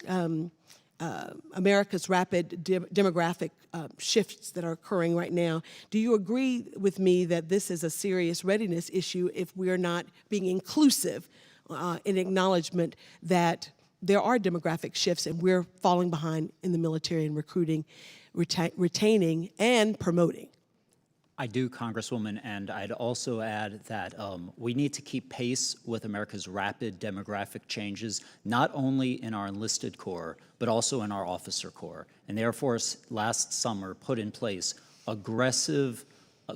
America's rapid demographic shifts that are occurring right now? Do you agree with me that this is a serious readiness issue if we are not being inclusive in acknowledgement that there are demographic shifts and we're falling behind in the military in recruiting, retaining, and promoting? I do, Congresswoman, and I'd also add that we need to keep pace with America's rapid demographic changes, not only in our enlisted corps, but also in our officer corps. And the Air Force last summer put in place aggressive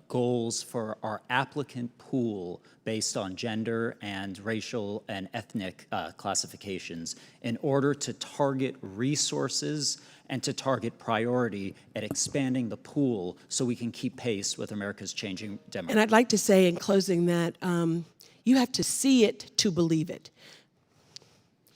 goals for our applicant pool based on gender and racial and ethnic classifications in order to target resources and to target priority at expanding the pool so we can keep pace with America's changing demographics. And I'd like to say in closing that you have to see it to believe it.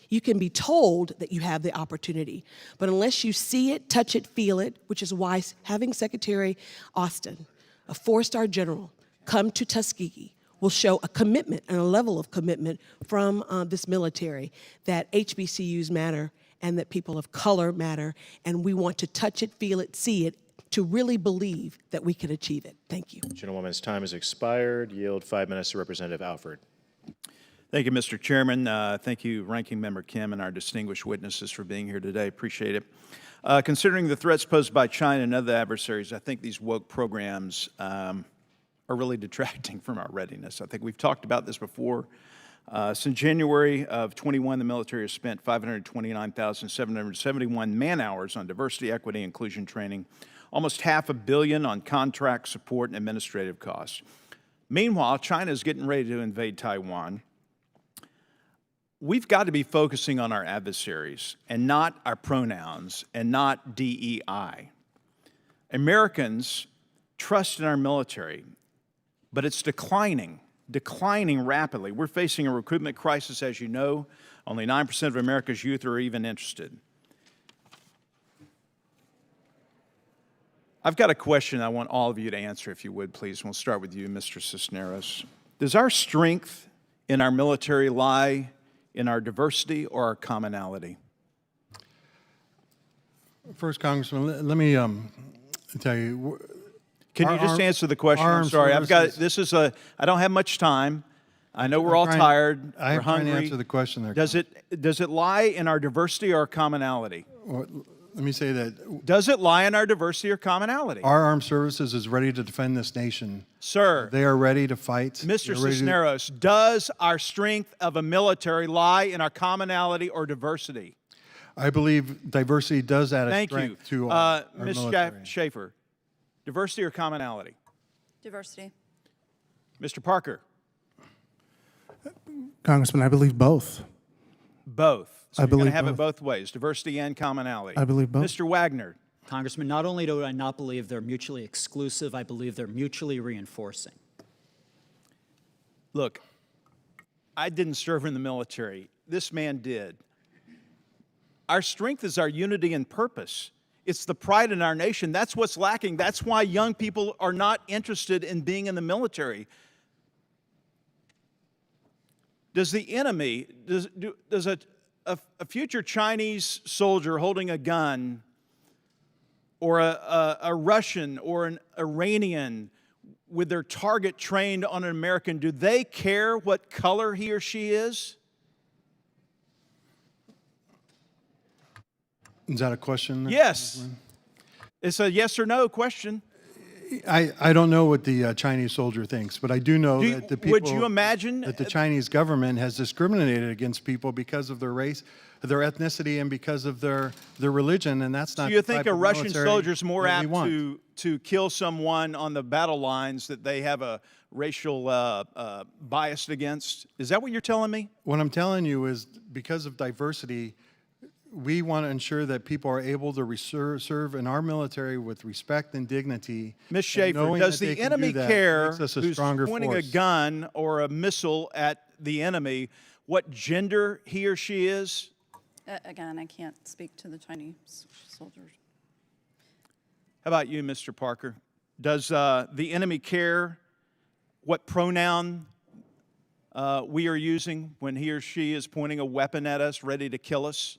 You can be told that you have the opportunity, but unless you see it, touch it, feel it, which is why having Secretary Austin, a four-star general, come to Tuskegee will show a commitment and a level of commitment from this military that HBCUs matter and that people of color matter, and we want to touch it, feel it, see it, to really believe that we can achieve it. Thank you. Gentlewoman's time has expired. Yield 5 minutes to Representative Alford. Thank you, Mr. Chairman. Thank you, Ranking Member Kim, and our distinguished witnesses for being here today. Appreciate it. Considering the threats posed by China and other adversaries, I think these woke programs are really detracting from our readiness. I think we've talked about this before. Since January of 21, the military has spent 529,771 man-hours on diversity, equity, inclusion training, almost $500 million on contract support and administrative costs. Meanwhile, China is getting ready to invade Taiwan. We've got to be focusing on our adversaries and not our pronouns and not DEI. Americans trust in our military, but it's declining rapidly. We're facing a recruitment crisis, as you know. Only 9% of America's youth are even interested. I've got a question I want all of you to answer, if you would, please. We'll start with you, Mr. Cisneros. Does our strength in our military lie in our diversity or our commonality? First, Congressman, let me tell you. Can you just answer the question? I'm sorry. I don't have much time. I know we're all tired. We're hungry. To answer the question there. Does it lie in our diversity or our commonality? Well, let me say that. Does it lie in our diversity or commonality? Our armed services is ready to defend this nation. Sir. They are ready to fight. Mr. Cisneros, does our strength of a military lie in our commonality or diversity? I believe diversity does add a strength to our military. Ms. Schaefer, diversity or commonality? Diversity. Mr. Parker? Congressman, I believe both. Both. So I you're going to believe have it both. both ways, diversity and commonality. I believe both. Mr. Wagner? Congressman, not only do I not believe they're mutually exclusive, I believe they're mutually reinforcing. Look, I didn't serve in the military. This man did. Our strength is our unity and purpose. It's the pride in our nation. That's what's lacking. That's why young people are not interested in being in the military. Does the enemy, does a future Chinese soldier holding a gun, or a Russian or an Iranian with their target trained on an American, do they care what color he or she is? Is that a question? Yes. It's a yes or no question. I don't know what the Chinese soldier thinks, but I do know that the people. Would you imagine that the Chinese government has discriminated against people because of their race, their ethnicity, and because of their religion, and that's not. Do you think a Russian soldier is more that apt to kill someone on the battle lines that they have a racial bias against? Is that what you're telling me? What I'm telling you is because of diversity, we want to ensure that people are able to serve in our military with respect and dignity. Ms. Schaefer, does the enemy care who's pointing a gun or a missile at the enemy what gender he or she is? Again, I can't speak to the Chinese soldiers. How about you, Mr. Parker? Does the enemy care what pronoun we are using when he or she is pointing a weapon at us, ready to kill us?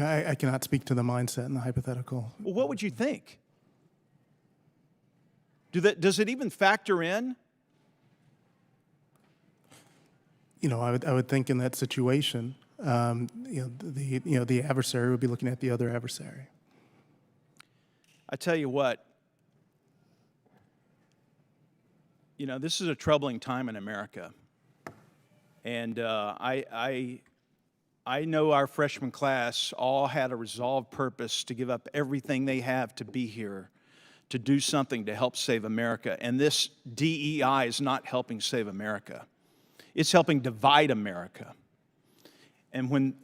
I cannot speak to the mindset and the hypothetical. Well, what would you think? Does it even factor in? You know, I would think in that situation, the adversary would be looking at the other adversary. I tell you what, this is a troubling time in America. And I know our freshman class all had a resolved purpose to give up everything they have to be here, to do something to help save America. And this DEI is not helping save America. It's helping divide America. And when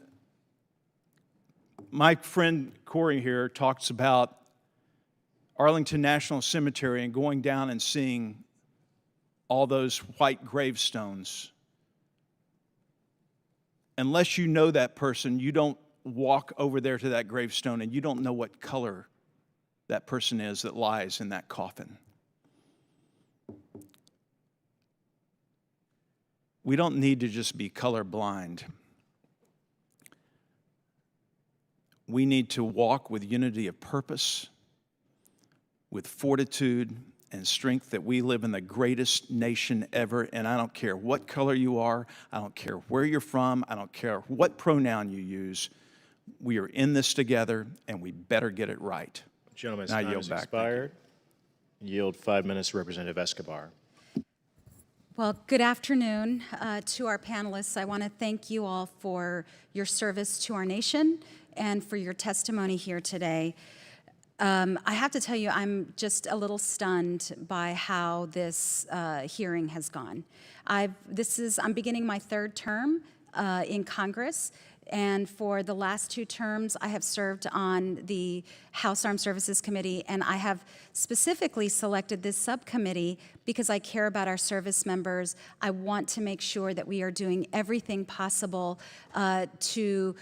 my friend Corey here talks about Arlington National Cemetery and going down and seeing all those white gravestones, unless you know that person, you don't walk over there to that gravestone and you don't know what color that person is that lies in that coffin. We don't need to just be colorblind. We need to walk with unity of purpose, with fortitude and strength, that we live in the greatest nation ever. And I don't care what color you are, I don't care where you're from, I don't care what pronoun you use. We are in this together, and we better get it right. Gentleman's Now time yield has back. expired. Yield 5 minutes to Representative Escobar. Well, good afternoon to our panelists. I want to thank you all for your service to our nation and for your testimony here today. I have to tell you, I'm just a little stunned by how this hearing has gone. I'm beginning my third term in Congress, and for the last 2 terms, I have served on the House Armed Services Committee, and I have specifically selected this subcommittee because I care about our service members. I want to make sure that we are doing everything possible to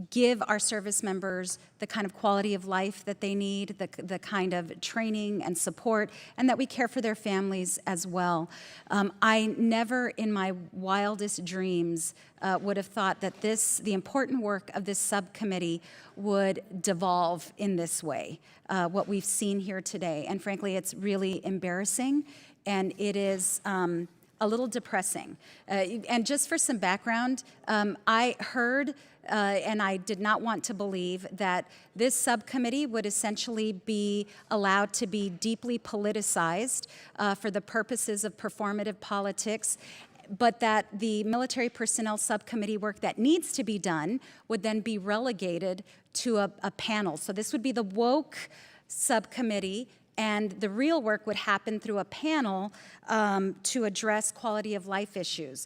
give our service members the kind of quality of life that they need, the kind of training and support, and that we care for their families as well. I never in my wildest dreams would have thought that the important work of this subcommittee would devolve in this way, what we've seen here today. And frankly, it's really embarrassing, and it is a little depressing. And just for some background, I heard and I did not want to believe that this subcommittee would essentially be allowed to be deeply politicized for the purposes of performative politics, but that the military personnel subcommittee work that needs to be done would then be relegated to a panel. So this would be the woke subcommittee, and the real work would happen through a panel to address quality of life issues.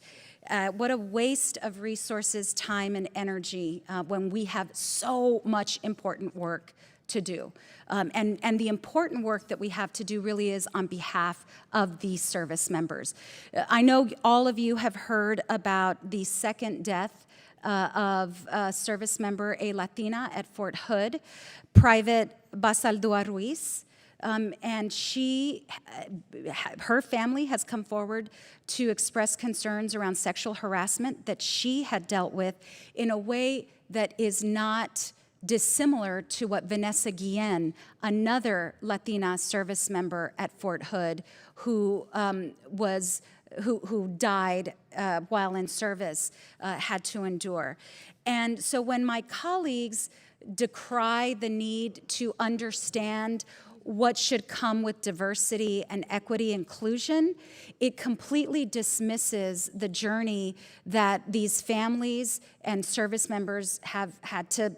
What a waste of resources, time, and energy when we have so much important work to do. And the important work that we have to do really is on behalf of these service members. I know all of you have heard about the second death of a service member, a Latina at Fort Hood, Private Basaldua Ruiz. And her family has come forward to express concerns around sexual harassment that she had dealt with in a way that is not dissimilar to what Vanessa Guillen, another Latina service member at Fort Hood, who died while in service, had to endure. And so when my colleagues decry the need to understand what should come with diversity and equity inclusion, it completely dismisses the journey that these families and service members have had to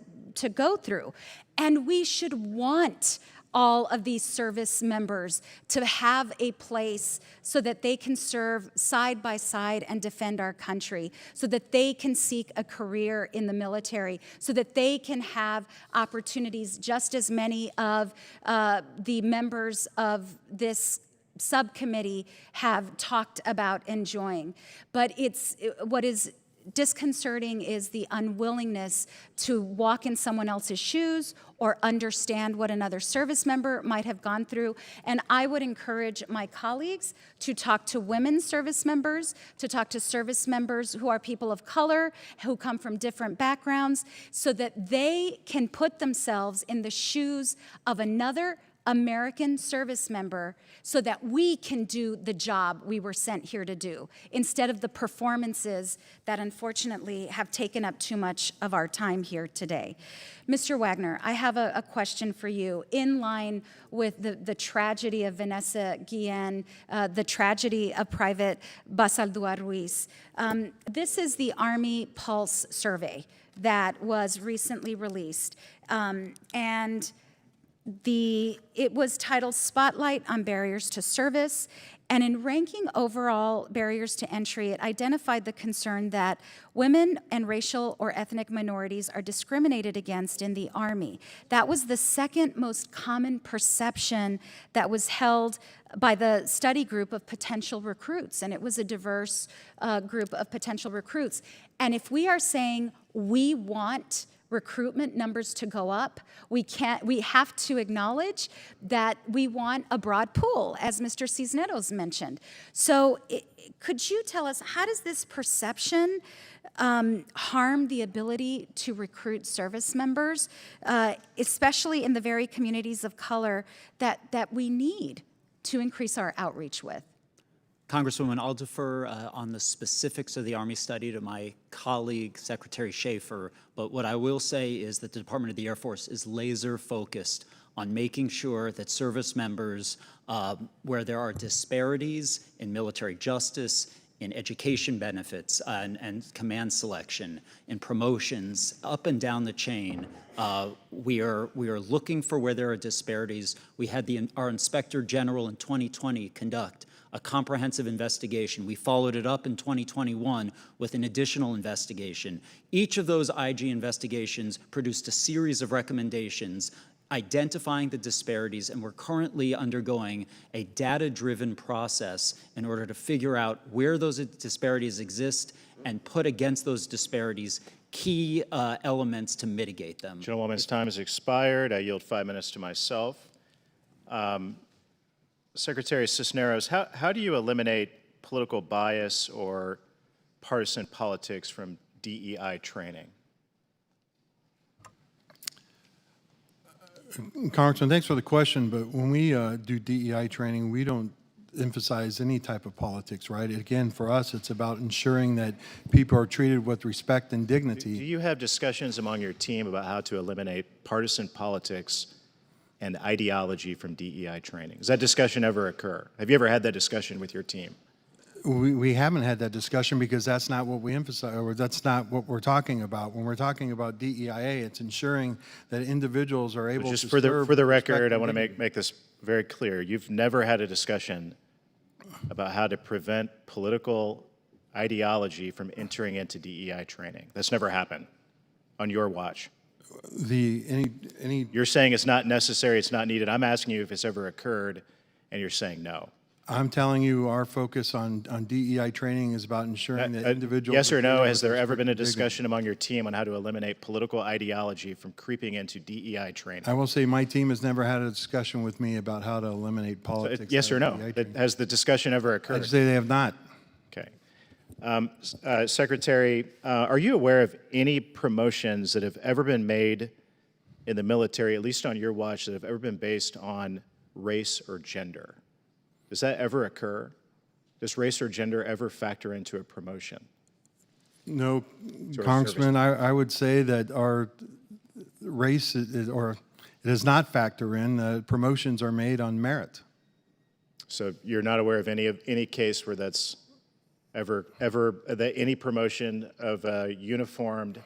go through. And we should want all of these service members to have a place so that they can serve side by side and defend our country, so that they can seek a career in the military, so that they can have opportunities just as many of the members of this subcommittee have talked about enjoying. But what is disconcerting is the unwillingness to walk in someone else's shoes or understand what another service member might have gone through. And I would encourage my colleagues to talk to women service members, to talk to service members who are people of color, who come from different backgrounds, so that they can put themselves in the shoes of another American service member so that we can do the job we were sent here to do, instead of the performances that unfortunately have taken up too much of our time here today. Mr. Wagner, I have a question for you. In line with the tragedy of Vanessa Guillen, the tragedy of Private Basaldua Ruiz, this is the Army Pulse survey that was recently released. It was titled Spotlight on Barriers to Service, and in ranking overall barriers to entry, it identified the concern that women and racial or ethnic minorities are discriminated against in the Army. That was the second most common perception that was held by the study group of potential recruits, and it was a diverse group of potential recruits. And if we are saying we want recruitment numbers to go up, we have to acknowledge that we want a broad pool, as Mr. Cisneros mentioned. So could you tell us, how does this perception harm the ability to recruit service members, especially in the very communities of color that we need to increase our outreach with? Congresswoman, I'll defer on the specifics of the Army study to my colleague, Secretary Schaefer, but what I will say is that the Department of the Air Force is laser focused on making sure that service members, where there are disparities in military justice, in education benefits, and command selection, in promotions, up and down the chain, we are looking for where there are disparities. We had our Inspector General in 2020 conduct a comprehensive investigation. We followed it up in 2021 with an additional investigation. Each of those IG investigations produced a series of recommendations identifying the disparities, and we're currently undergoing a data-driven process in order to figure out where those disparities exist and put against those disparities key elements to mitigate them. Gentlewoman's time has expired. I yield 5 minutes to myself. Secretary Cisneros, how do you eliminate political bias or partisan politics from DEI training? Congressman, thanks for the question, but when we do DEI training, we don't emphasize any type of politics, right? Again, for us, it's about ensuring that people are treated with respect and dignity. Do you have discussions among your team about how to eliminate partisan politics and ideology from DEI training? Does that discussion ever occur? Have you ever had that discussion with your team? We haven't had that discussion because that's not what we emphasize, or that's not what we're talking about. When we're talking about DEIA, it's ensuring that individuals are able to serve. Just for the record, I want to make this very clear. You've never had a discussion about how to prevent political ideology from entering into DEI training. That's never happened on your watch. You're saying it's not necessary, it's not needed. I'm asking you if it's ever occurred, and you're saying no. I'm telling you, our focus on DEI training is about ensuring that individuals. Yes or no, has there ever been a discussion among your team on how to eliminate political ideology from creeping into DEI training? I will say my team has never had a discussion with me about how to eliminate politics. Yes or no? Has the discussion ever occurred? I'd say they have not. Okay. Secretary, are you aware of any promotions that have ever been made in the military, at least on your watch, that have ever been based on race or gender? Does that ever occur? Does race or gender ever factor into a promotion? No, Congressman, I would say that our race it does not factor in. Promotions are made on merit. So you're not aware of any case where that's ever any promotion of a uniformed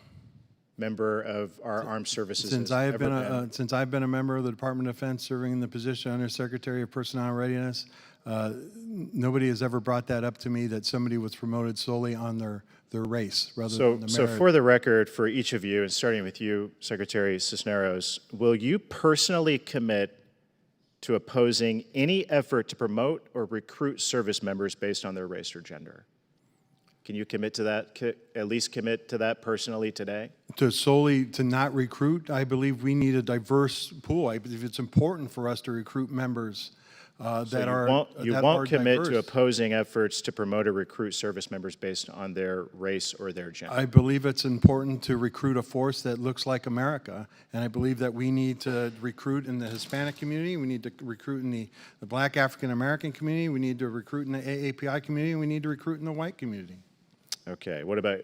member of our armed services? Since I've been a member of the Department of Defense, serving in the position under Secretary of Personnel and Readiness, nobody has ever brought that up to me that somebody was promoted solely on their race rather than the merit. So for the record, for each of you, and starting with you, Secretary Cisneros, will you personally commit to opposing any effort to promote or recruit service members based on their race or gender? Can you commit to that, at least commit to that personally today? To not recruit, I believe we need a diverse pool. I believe it's important for us to recruit members that are You that won't are commit to diverse. opposing efforts to promote or recruit service members based on their race or their gender? I believe it's important to recruit a force that looks like America, and I believe that we need to recruit in the Hispanic community, we need to recruit in the Black African American community, we need to recruit in the AAPI community, and we need to recruit in the white community. Okay, what about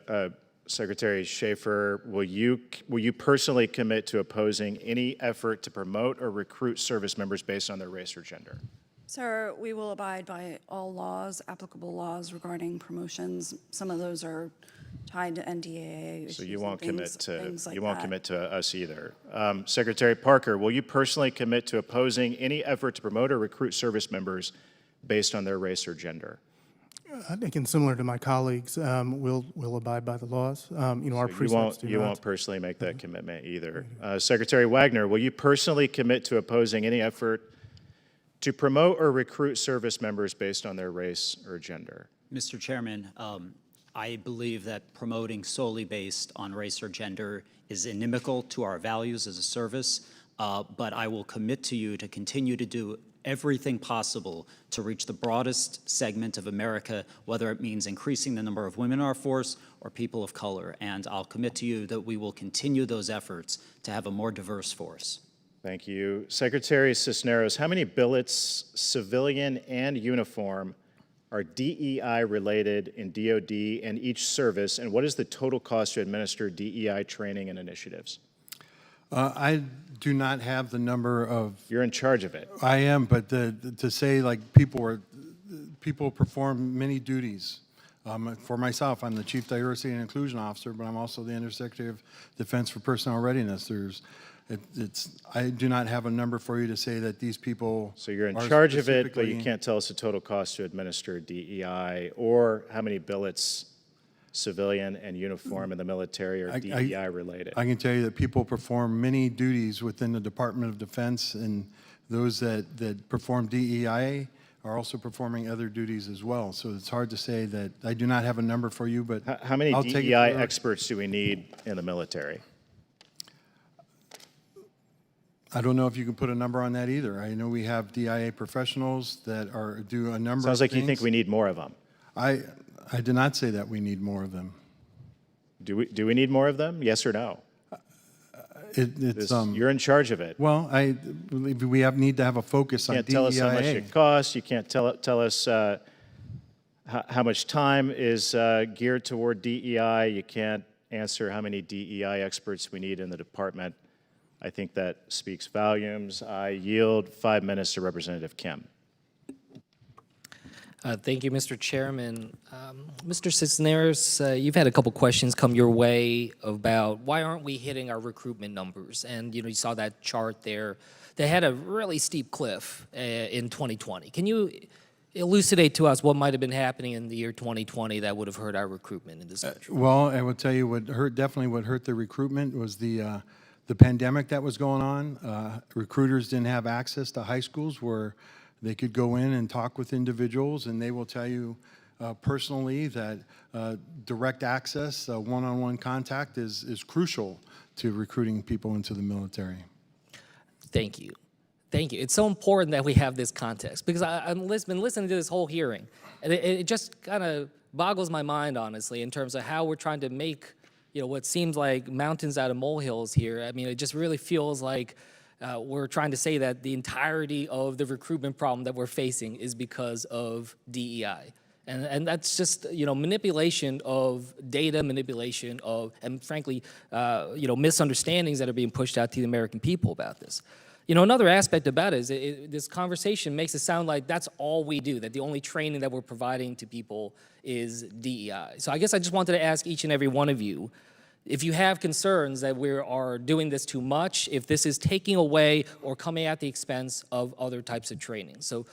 Secretary Schaefer? Will you personally commit to opposing any effort to promote or recruit service members based on their race or gender? Sir, we will abide by all laws, applicable laws regarding promotions. Some of those are tied to NDAA issues So you and won't things like you won't that. commit to us either. Secretary Parker, will you personally commit to opposing any effort to promote or recruit service members based on their race or gender? Again, similar to my colleagues, we'll abide by the laws. Our So precepts do you not. won't personally make that commitment either. Secretary Wagner, will you personally commit to opposing any effort to promote or recruit service members based on their race or gender? Mr. Chairman, I believe that promoting solely based on race or gender is inimical to our values as a service, but I will commit to you to continue to do everything possible to reach the broadest segment of America, whether it means increasing the number of women in our force or people of color. And I'll commit to you that we will continue those efforts to have a more diverse force. Thank you. Secretary Cisneros, how many billets, civilian and uniform, are DEI related in DoD and each service, and what is the total cost to administer DEI training and initiatives? I do not have the number of. You're in charge of it. I am, but to say like people perform many duties. For myself, I'm the Chief Diversity and Inclusion Officer, but I'm also the Undersecretary of Defense for Personnel Readiness. I do not have a number for you to say that these people. So you're in are charge of it, but specifically- you can't tell us the total cost to administer DEI or how many billets, civilian and uniform in the military are DEI related. I can tell you that people perform many duties within the Department of Defense, and those that perform DEI are also performing other duties as well. So it's hard to say that I do not have a number for you, but How many I'll take it DEI for- experts do we need in the military? I don't know if you can put a number on that either. I know we have DIA professionals that do a number Sounds of like you think we need more of them. I did not say that we need more of them. Do we need more of them? Yes or no? You're in charge of it. Well, I believe we need to have a focus You on can't DEIA. tell us how much it costs. You can't tell us how much time is geared toward DEI. You can't answer how many DEI experts we need in the department. I think that speaks volumes. I yield 5 minutes to Representative Kim. Thank you, Mr. Chairman. Mr. Cisneros, you've had a couple questions come your way about why aren't we hitting our recruitment numbers? And you saw that chart there. They had a really steep cliff in 2020. Can you elucidate to us what might have been happening in the year 2020 that would have hurt our recruitment in this country? Well, I will tell you what hurt the recruitment was the pandemic that was going on. Recruiters didn't have access to high schools where they could go in and talk with individuals, and they will tell you personally that direct access, one-on-one contact is crucial to recruiting people into the military. Thank you. Thank you. It's so important that we have this context because I've been listening to this whole hearing, and it just kind of boggles my mind, honestly, in terms of how we're trying to make what seems like mountains out of molehills here. I mean, it just really feels like we're trying to say that the entirety of the recruitment problem that we're facing is because of DEI. And that's just, manipulation of data, manipulation of, and frankly, misunderstandings that are being pushed out to the American people about this. Another aspect about it is this conversation makes it sound like that's all we do, that the only training that we're providing to people is DEI. So I guess I just wanted to ask each and every one of you, if you have concerns that we are doing this too much, if this is taking away or coming at the expense of other types of training. So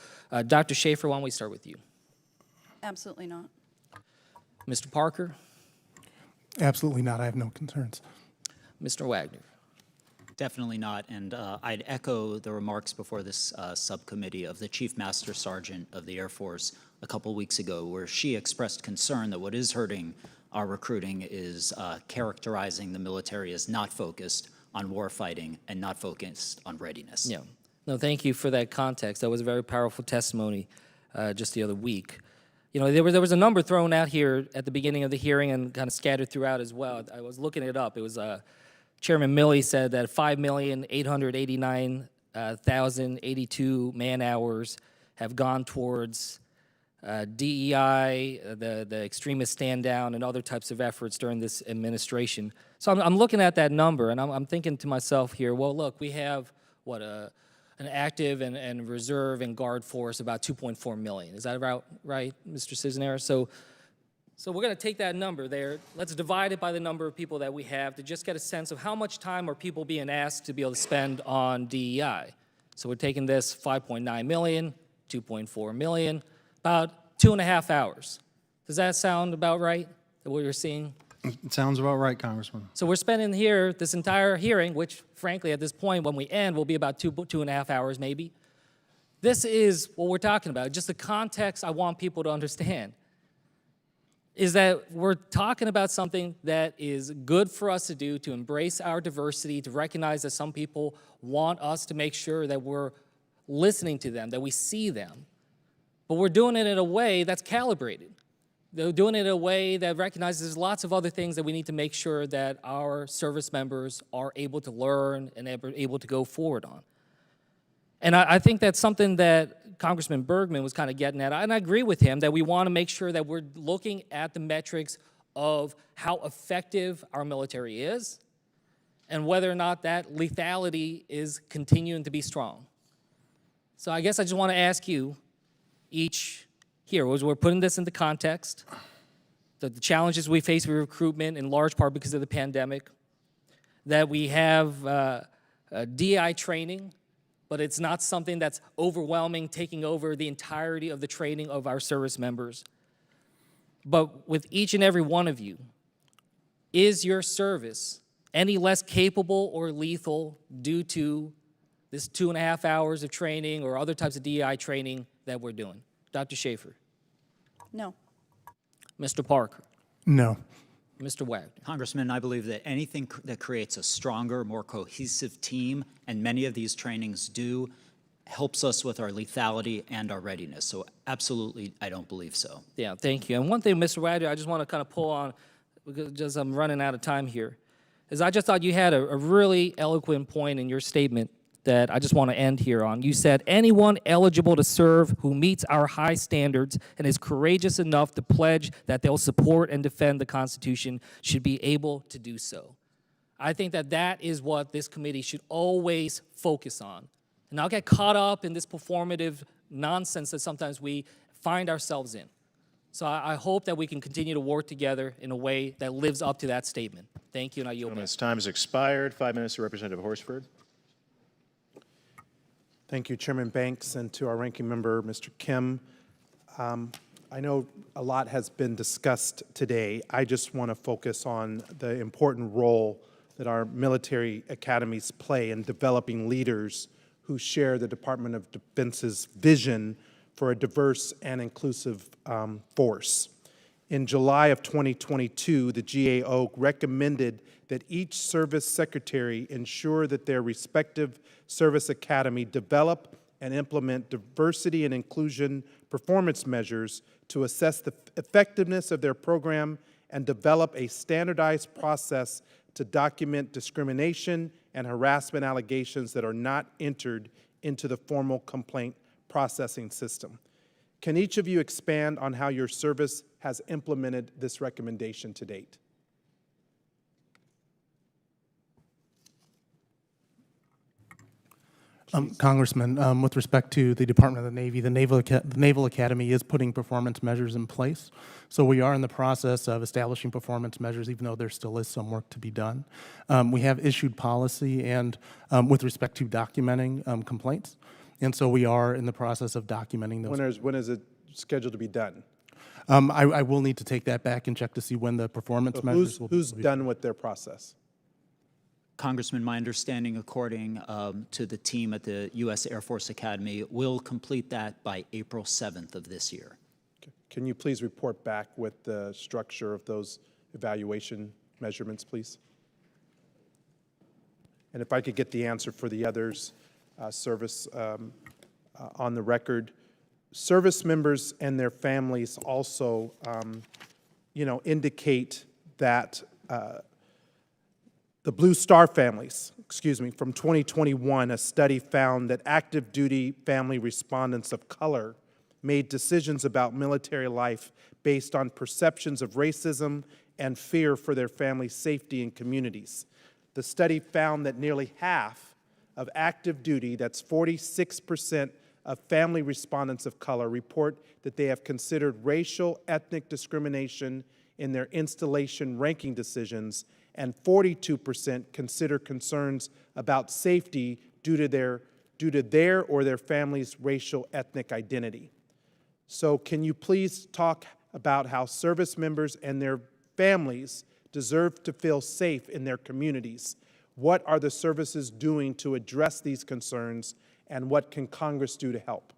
Dr. Schaefer, why don't we start with you? Absolutely not. Mr. Parker? Absolutely not. I have no concerns. Mr. Wagner? Definitely not, and I'd echo the remarks before this subcommittee of the Chief Master Sergeant of the Air Force a couple weeks ago, where she expressed concern that what is hurting our recruiting is characterizing the military as not focused on warfighting and not focused on readiness. Yeah. No, thank you for that context. That was a very powerful testimony just the other week. You know, there was a number thrown out here at the beginning of the hearing and kind of scattered throughout as well. I was looking it up. It was Chairman Milley said that 5,889,082 man-hours have gone towards DEI, the extremist stand-down, and other types of efforts during this administration. So I'm looking at that number, and I'm thinking to myself here, well, look, we have, what, an active and reserve and guard force about 2.4 million. Is that about right, Mr. Cisneros? So we're going to take that number there. Let's divide it by the number of people that we have to just get a sense of how much time are people being asked to be able to spend on DEI. So we're taking this 5.9 million, 2.4 million, about 2.5 hours. Does that sound about right, what you're seeing? It sounds about right, Congressman. So we're spending here this entire hearing, which frankly at this point when we end will be about 2.5 hours maybe. This is what we're talking about, just the context I want people to understand. Is that we're talking about something that is good for us to do, to embrace our diversity, to recognize that some people want us to make sure that we're listening to them, that we see them. But we're doing it in a way that's calibrated. They're doing it in a way that recognizes there's lots of other things that we need to make sure that our service members are able to learn and able to go forward on. And I think that's something that Congressman Bergman was kind of getting at, and I agree with him that we want to make sure that we're looking at the metrics of how effective our military is and whether or not that lethality is continuing to be strong. So I guess I just want to ask you each here, as we're putting this into context, the challenges we face with recruitment in large part because of the pandemic, that we have DI training, but it's not something that's overwhelming, taking over the entirety of the training of our service members. But with each and every one of you, is your service any less capable or lethal due to this 2.5 hours of training or other types of DEI training that we're doing? Dr. Schaefer. No. Mr. Parker. No. Mr. Wagner. Congressman, I believe that anything that creates a stronger, more cohesive team, and many of these trainings do, helps us with our lethality and our readiness. So absolutely, I don't believe so. Yeah, thank you. And one thing, Mr. Wagner, I just want to kind of pull on, because just I'm running out of time here, is I just thought you had a really eloquent point in your statement that I just want to end here on. You said, anyone eligible to serve who meets our high standards and is courageous enough to pledge that they'll support and defend the Constitution should be able to do so. I think that that is what this committee should always focus on. And I'll get caught up in this performative nonsense that sometimes we find ourselves in. So I hope that we can continue to work together in a way that lives up to that statement. Thank you, and I yield back. Gentleman's time has expired. 5 minutes to Representative Horsford. Thank you, Chairman Banks, and to our ranking member, Mr. Kim. I know a lot has been discussed today. I just want to focus on the important role that our military academies play in developing leaders who share the Department of Defense's vision for a diverse and inclusive force. In July of 2022, the GAO recommended that each service secretary ensure that their respective service academy develop and implement diversity and inclusion performance measures to assess the effectiveness of their program and develop a standardized process to document discrimination and harassment allegations that are not entered into the formal complaint processing system. Can each of you expand on how your service has implemented this recommendation to date? Congressman, with respect to the Department of the Navy, the Naval Academy is putting performance measures in place. So we are in the process of establishing performance measures, even though there still is some work to be done. We have issued policy and with respect to documenting complaints. And so we are in the process of documenting those. When is it scheduled to be done? I will need to take that back and check to see when the performance measures will be. Who's done with their process? Congressman, my understanding, according to the team at the U.S. Air Force Academy, will complete that by April 7th of this year. Can you please report back with the structure of those evaluation measurements, please? And if I could get the answer for the others, service on the record. Service members and their families also, indicate that the Blue Star families, from 2021, a study found that active duty family respondents of color made decisions about military life based on perceptions of racism and fear for their family's safety and communities. The study found that nearly half of active duty, that's 46% of family respondents of color, report that they have considered racial, ethnic discrimination in their installation ranking decisions, and 42% consider concerns about safety due to their or their family's racial ethnic identity. So can you please talk about how service members and their families deserve to feel safe in their communities? What are the services doing to address these concerns, and what can Congress do to help?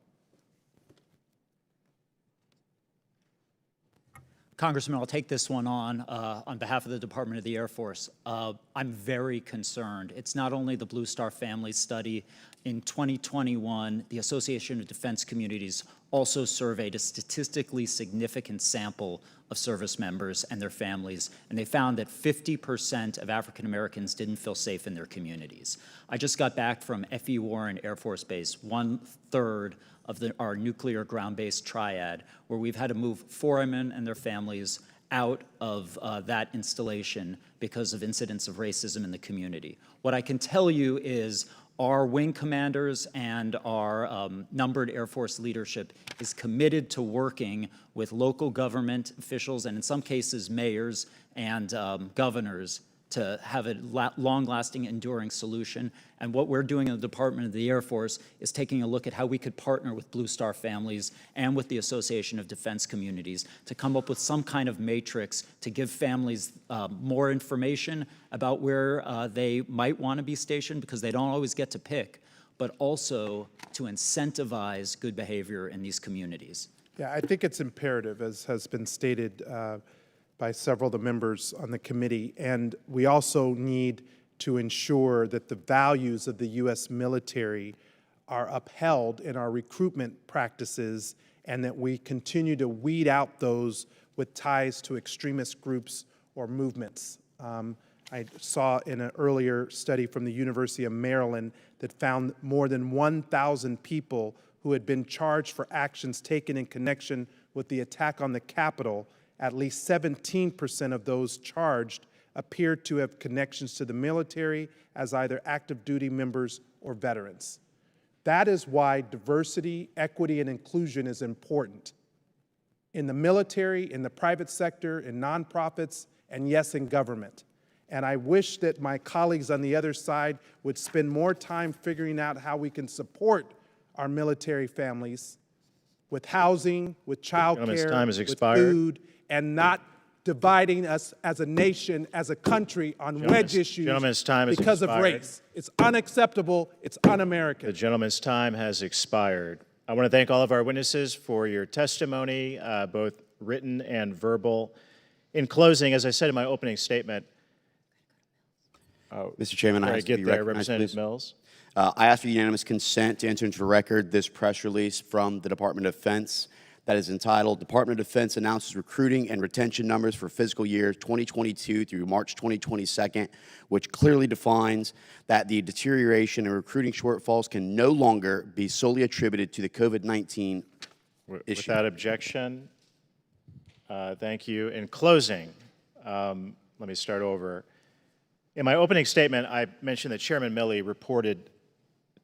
Congressman, I'll take this one on behalf of the Department of the Air Force. I'm very concerned. It's not only the Blue Star Family Study. In 2021, the Association of Defense Communities also surveyed a statistically significant sample of service members and their families, and they found that 50% of African Americans didn't feel safe in their communities. I just got back from F.E. Warren Air Force Base, 1/3 of our nuclear ground-based triad, where we've had to move 4 airmen and their families out of that installation because of incidents of racism in the community. What I can tell you is our wing commanders and our numbered Air Force leadership is committed to working with local government officials, and in some cases mayors and governors, to have a long-lasting, enduring solution. And what we're doing in the Department of the Air Force is taking a look at how we could partner with Blue Star families and with the Association of Defense Communities to come up with some kind of matrix to give families more information about where they might want to be stationed, because they don't always get to pick, but also to incentivize good behavior in these communities. Yeah, I think it's imperative, as has been stated by several of the members on the committee, and we also need to ensure that the values of the U.S. military are upheld in our recruitment practices, and that we continue to weed out those with ties to extremist groups or movements. I saw in an earlier study from the University of Maryland that found more than 1,000 people who had been charged for actions taken in connection with the attack on the Capitol. At least 17% of those charged appeared to have connections to the military as either active duty members or veterans. That is why diversity, equity, and inclusion is important in the military, in the private sector, in nonprofits, and yes, in government. And I wish that my colleagues on the other side would spend more time figuring out how we can support our military families with housing, with child care, with food, and not dividing us as a nation, as a country, on wedge issues because of race. It's unacceptable. It's un-American. The gentleman's time has expired. I want to thank all of our witnesses for your testimony, both written and verbal. In closing, as I said in my opening statement, Mr. Chairman, I ask to be recognized, Representative please. Mills. I ask for unanimous consent to enter into the record this press release from the Department of Defense that is entitled, Department of Defense Announces Recruiting and Retention Numbers for Fiscal Year 2022 through March 2022, which clearly defines that the deterioration in recruiting shortfalls can no longer be solely attributed to the COVID-19 issue. Without objection, thank you. In closing, let me start over. In my opening statement, I mentioned that Chairman Milley reported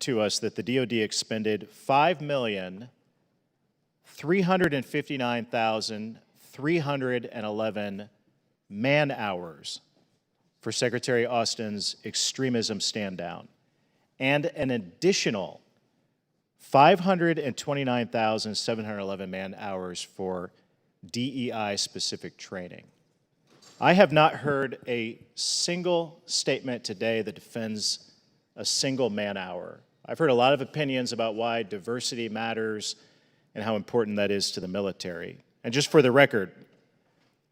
to us that the DoD expended 5,359,311 man-hours for Secretary Austin's extremism stand-down, and an additional 529,711 man-hours for DEI-specific training. I have not heard a single statement today that defends a single man-hour. I've heard a lot of opinions about why diversity matters and how important that is to the military. And just for the record,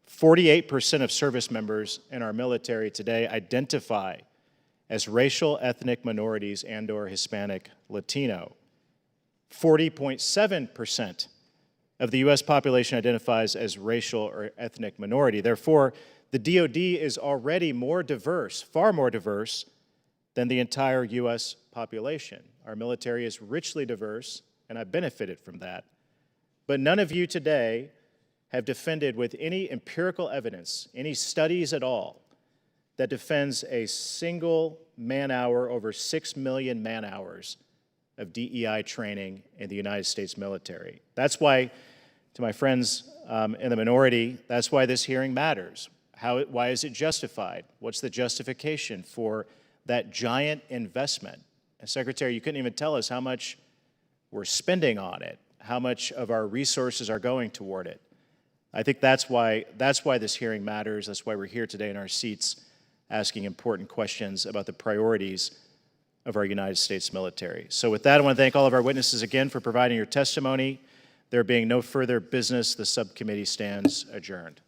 48% of service members in our military today identify as racial ethnic minorities and/or Hispanic Latino. 40.7% of the U.S. population identifies as racial or ethnic minority. Therefore, the DoD is already more diverse, far more diverse, than the entire U.S. population. Our military is richly diverse, and I've benefited from that. But none of you today have defended with any empirical evidence, any studies at all, that defends a single man-hour over 6 million man-hours of DEI training in the United States military. That's why, to my friends in the minority, that's why this hearing matters. Why is it justified? What's the justification for that giant investment? And Secretary, you couldn't even tell us how much we're spending on it, how much of our resources are going toward it. I think that's why this hearing matters. That's why we're here today in our seats asking important questions about the priorities of our United States military. So with that, I want to thank all of our witnesses again for providing your testimony. There being no further business, the subcommittee stands adjourned.